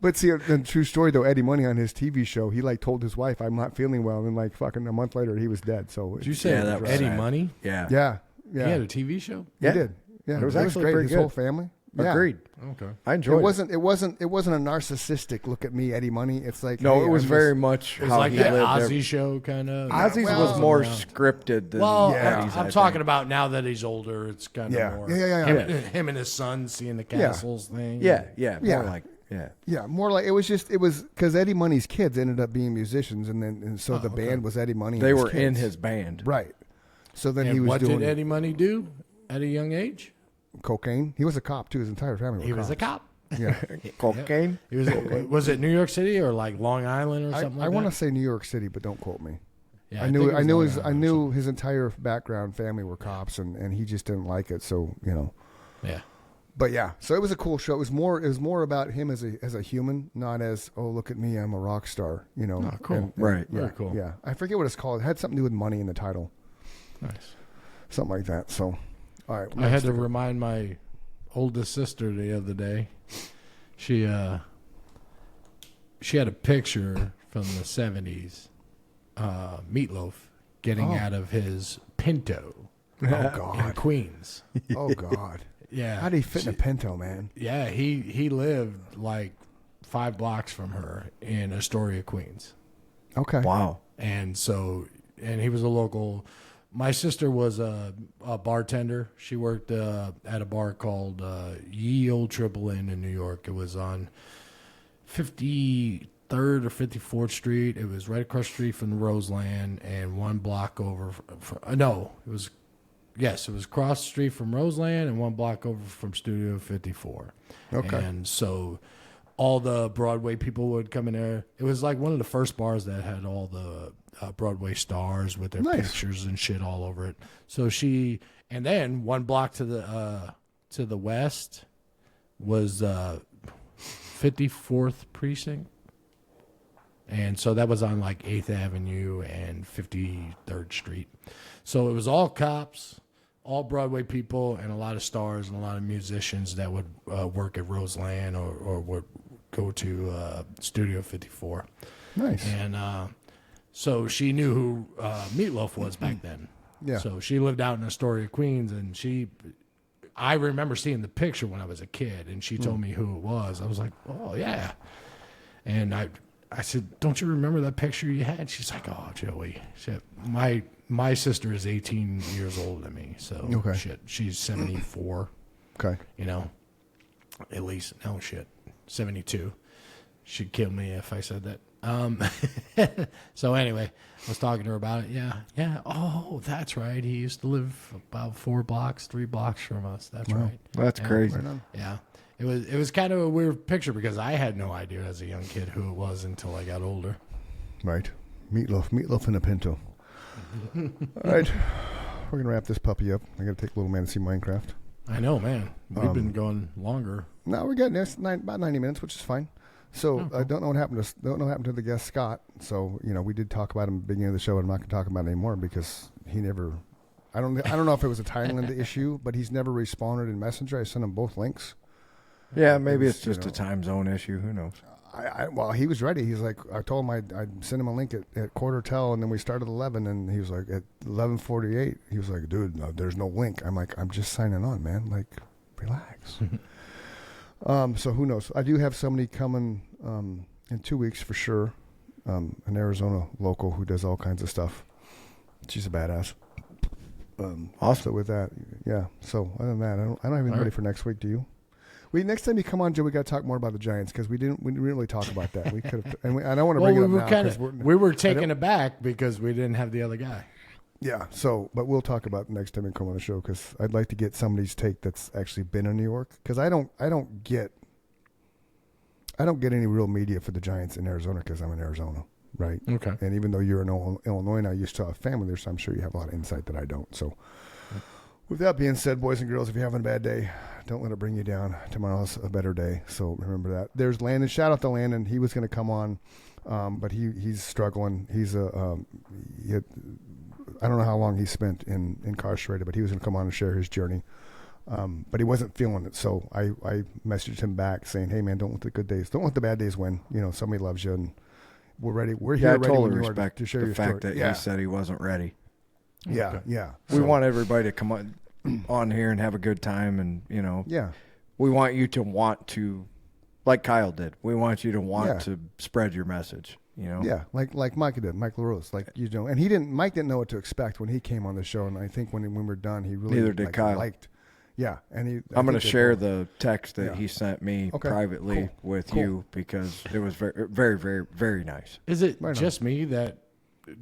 But see, the true story though, Eddie Money on his TV show, he like told his wife, "I'm not feeling well," and then like fucking a month later, he was dead. So Did you say Yeah, that was Eddie sad. Money? Yeah. yeah, He had yeah, a TV show? Yeah. he did. Yeah, It was actually pretty His good. whole family. Yeah. Agreed. Okay. I It enjoyed it. wasn't a narcissistic look at me, Eddie Money. It's like No, hey, it was I'm very just- much It was how like he that lived. Ozzy show kind of. Ozzy's well- was more around. scripted than Well, Yeah. Eddie's, I'm I talking think. about now that he's older. It's kind of Yeah. more. Yeah. Him and his son seeing the castles thing. Yeah, Yeah. more like Yeah, more like it was because Eddie Money's kids ended up being musicians, and so the band was Eddie Money. And they his were in kids. his band. right. So then And he was what doing did Eddie Money do at a young age? cocaine. He was a cop too. His entire family. He were was a cops. cop. Yeah, Cocaine. He was it New York City or like Long Island or something I like want to that? say New York City, but don't quote me. Yeah, I think knew it was Long Island I or knew his entire background family were cops, and he just didn't like it. So something. Yeah. But yeah, so it was a cool show. It was more about him as a human, not as look at me, I'm a rock star. Oh, cool. Right. Yeah, Very cool. Yeah, I forget what it's called. It had something to do with money in the title, Nice. something like that. So, all right, I had to remind my oldest sister the other day. She had a picture from the 70s, Meatloaf getting out of his Pinto Oh in God! Queens. Oh God! Yeah. How did he fit in a Pinto, man? Yeah, he lived like 5 blocks from her in Astoria, Queens. Okay. Wow. And he was a local. My sister was a bartender. She worked at a bar called Ye Old Triple Inn in New York. It was on 53rd or 54th Street. It was right across the street from the Roseland and 1 block over. It was across the street from Roseland and 1 block over from Studio 54. Okay. And so all the Broadway people would come in there. It was like one of the first bars that had all the Broadway stars with their Nice. pictures and shit all over it. So and then 1 block to the west was 54th Precinct. And so that was on like 8th Avenue and 53rd Street. So it was all cops, all Broadway people, and a lot of stars and a lot of musicians that would work at Roseland or would go to Studio 54. Nice. And so she knew who Meatloaf was back then. Yeah. So she lived out in Astoria, Queens, and I remember seeing the picture when I was a kid, and she told me who it was. I was like, oh, yeah. And I said, don't you remember that picture you had? She's like, oh, Joey. Shit. My sister is 18 years older than me, so Okay. shit. She's 74, Okay. at least. No, shit. 72. She'd kill me if I said that. So anyway, I was talking to her about it. Yeah. Oh, that's right. He used to live about 3 blocks from us. That's right. That's Yeah. crazy. Right on. Yeah. It was kind of a weird picture because I had no idea as a young kid who it was until I got older. Right. Meatloaf in a Pinto. All right. We're going to wrap this puppy up. I got to take little man to see Minecraft. I know, man. We've been going longer. No, we're getting there. It's about 90 minutes, which is fine. So I don't know what happened to the guest Scott. So we did talk about him at the beginning of the show, and I'm not going to talk about it anymore because he never. I don't know if it was a Thailand issue, but he's never responded in Messenger. I sent him both links. Yeah, maybe it's you just know. a time zone issue. Who knows? Well, he was ready. He's like, I told him I'd send him a link at quarter till, and then we started at 11, and he was like, at 11:48, he was like, dude, no, there's no link. I'm like, I'm just signing on, man. Like, relax. So who knows? I do have somebody coming in 2 weeks for sure, an Arizona local who does all kinds of stuff. She's a badass. Awesome. So with that, yeah. So other than that, I don't have anybody right. for next week. Do you? Next time you come on, Joe, we got to talk more about the Giants because we didn't really talk about that. We could have, and I don't want to Well, bring we it were up now kind 'cause of we were taken aback because we didn't have the other guy. yeah. So, but we'll talk about it next time you come on the show because I'd like to get somebody's take that's actually been in New York because I don't get any real media for the Giants in Arizona because I'm in Arizona, right? Okay. And even though you're in Illinois now, you still have family there, so I'm sure you have a lot of insight that I don't. So With that being said, boys and girls, if you're having a bad day, don't let it bring you down. Tomorrow's a better day, so remember that. There's Landon. Shout out to Landon. He was going to come on, but he's struggling. He's I don't know how long he spent incarcerated, but he was going to come on and share his journey. But he wasn't feeling it, so I messaged him back saying, "Hey man, don't let the good days, don't let the bad days win. You know, somebody loves you, and we're ready. We're here. I ready totally when you are respect to share the your fact story." that he said he wasn't ready. Yeah. We want everybody to come on here and have a good time, and we want you to want to, like Kyle did. We want you to want to spread your message. Yeah, like Mike did, Mike LaRose, and Mike didn't know what to expect when he came on the show, and I think when we're done, he really neither did Kyle. And I'm going to share the text that he sent me privately with you because it was very, very, very, very nice. Is it just me that,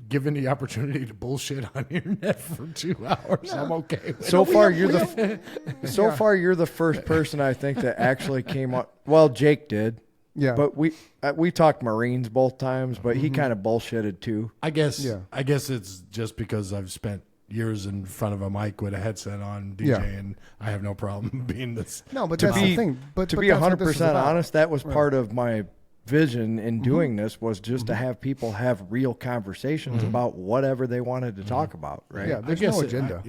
given the opportunity to bullshit on the internet for 2 hours, I'm okay with so far, you're the first person I think that actually came on. Well, Jake did. Yeah, but we talked Marines both times, but he kind of bullshitted too. I guess it's just because I've spent years in front of a mic with a headset on DJ, and I have no problem being this. No, but that's the thing. But to be 100% honest, that was part of my vision in doing this, was just to have people have real conversations about whatever they wanted to talk about, right? Yeah, there's no agenda.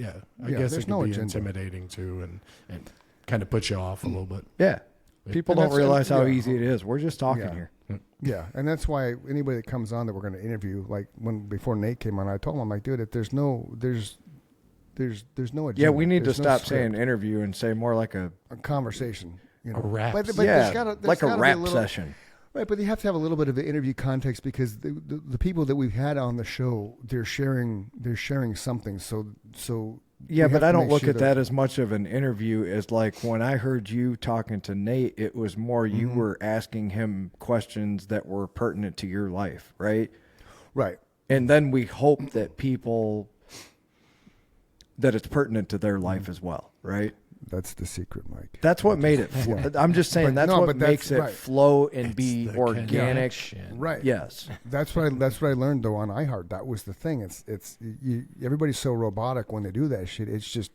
I guess it can be intimidating too, and kind of put you off a little bit. Yeah. People don't realize how easy it is. We're just talking here. Yeah, and that's why anybody that comes on that we're going to interview, like before Nate came on, I told him, I'm like, dude, if there's no agenda. Yeah, we need to stop saying interview and say more like a conversation. A rap. But like a rap session. Right, but you have to have a little bit of the interview context because the people that we've had on the show, they're sharing something. So yeah, but I don't look at that as much of an interview as like when I heard you talking to Nate, it was more you were asking him questions that were pertinent to your life, right? Right. And then we hope that that it's pertinent to their life as well, right? That's the secret, Mike. That's what made it flow. I'm just saying what makes it flow and be organic. Right. Yes. That's what I learned though on iHeart. That was the thing. Everybody's so robotic when they do that shit. It's just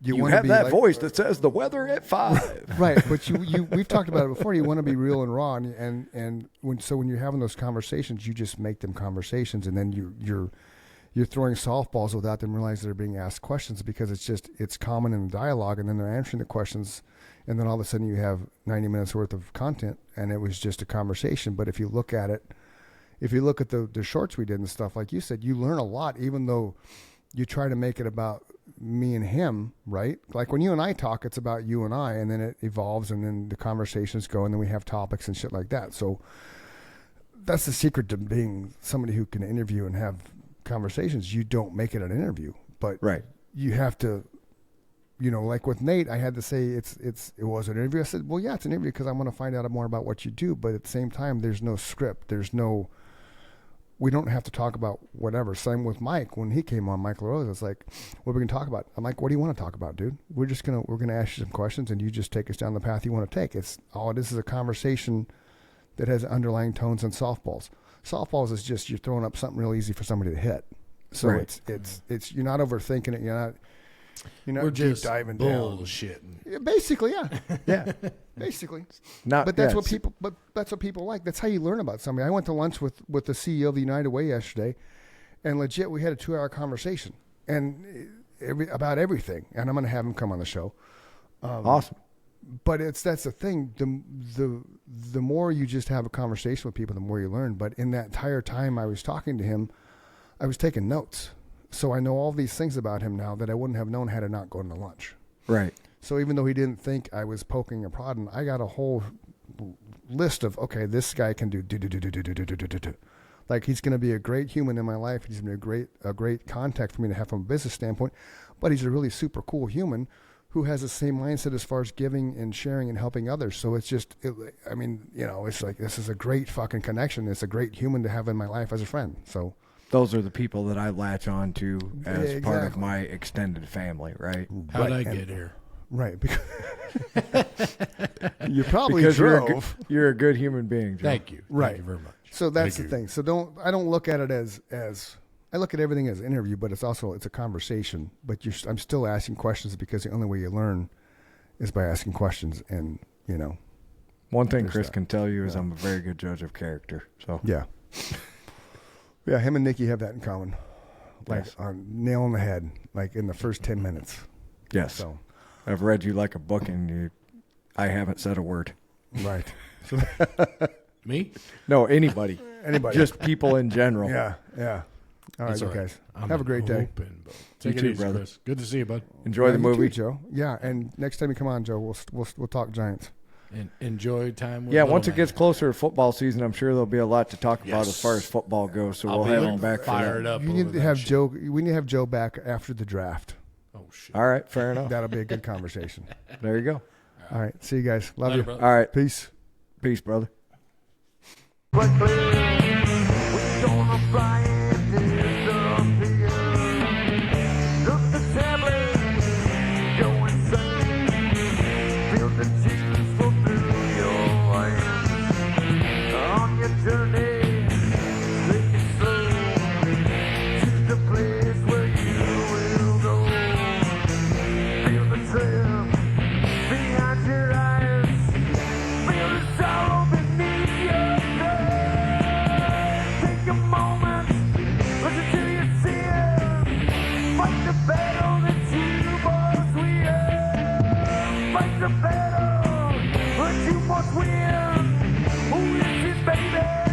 you have that voice that says the weather at 5. Right, but we've talked about it before. You want to be real and raw, and when you're having those conversations, you just make them conversations, and then you're throwing softballs without them realizing they're being asked questions because it's common in the dialogue, and then they're answering the questions, and then all of a sudden you have 90 minutes worth of content, and it was just a conversation. But if you look at the shorts we did and stuff, like you said, you learn a lot, even though you try to make it about me and him, right? Like when you and I talk, it's about you and I, and then it evolves, and then the conversations go, and then we have topics and shit like that. So that's the secret to being somebody who can interview and have conversations. You don't make it an interview, but you have to, like with Nate, I had to say it was an interview. I said, well, yeah, it's an interview because I want to find out more about what you do, but at the same time, there's no script. We don't have to talk about whatever. Same with Mike. When he came on, Mike LaRose, it's like, what are we going to talk about? I'm like, what do you want to talk about, dude? We're going to ask you some questions, and you just take us down the path you want to take. This is a conversation that has underlying tones and softballs. Softballs is just you're throwing up something real easy for somebody to hit. So it's you're not overthinking it. You're not We're deep just diving down. bullshitting. Yeah, basically, yeah, Yeah. basically. But that's what people. But that's what people like. That's how you learn about somebody. I went to lunch with the CEO of the United Way yesterday, and legit, we had a 2-hour conversation and about everything. And I'm going to have him come on the show. Awesome. But that's the thing. The more you just have a conversation with people, the more you learn. But in that entire time I was talking to him, I was taking notes. So I know all these things about him now that I wouldn't have known had I not gone to lunch. Right. So even though he didn't think I was poking and prodding, I got a whole list of, okay, this guy can do. Like he's going to be a great human in my life. He's going to be a great contact for me to have from a business standpoint. But he's a really super cool human who has the same mindset as far as giving and sharing and helping others. So it's just, it's like, this is a great fucking connection. It's a great human to have in my life as a friend. So those are the people that I latch on to as part of my extended family, right? How'd I get here? Right. Because you probably drove. You're a good human being, Joe. Thank you. Right. Thank you very much. So that's the thing. So I don't look at it as I look at everything as an interview, but it's a conversation. But I'm still asking questions because the only way you learn is by asking questions. And one thing Chris can tell you is I'm a very good judge of character. So yeah, him and Nikki have that in common. Like on nail on the head, like in the first 10 minutes. Yes. So I've read you like a book, and I haven't said a word. Right. Me? No, anybody. Anybody. Just people in general. Yeah. All right, guys. Have a great day. Take You it too, easy, brother. Chris. Good to see you, bud. Enjoy the You movie. too, Joe. Yeah, and next time you come on, Joe, we'll talk Giants. And enjoy time with Yeah, little once it man. gets closer to football season, I'm sure there'll be a lot to talk about Yes. as far as football goes. So I'll we'll be have him back for fired that. up. You over need to that have shit. Joe. We need to have Joe back after the draft. Oh shit. All right, fair enough. That'll be a good conversation. There you go. All right. See you guys. Love Later, you. brother. All right, Peace. peace, brother. Fight the battle, but you must win. Who is it, baby?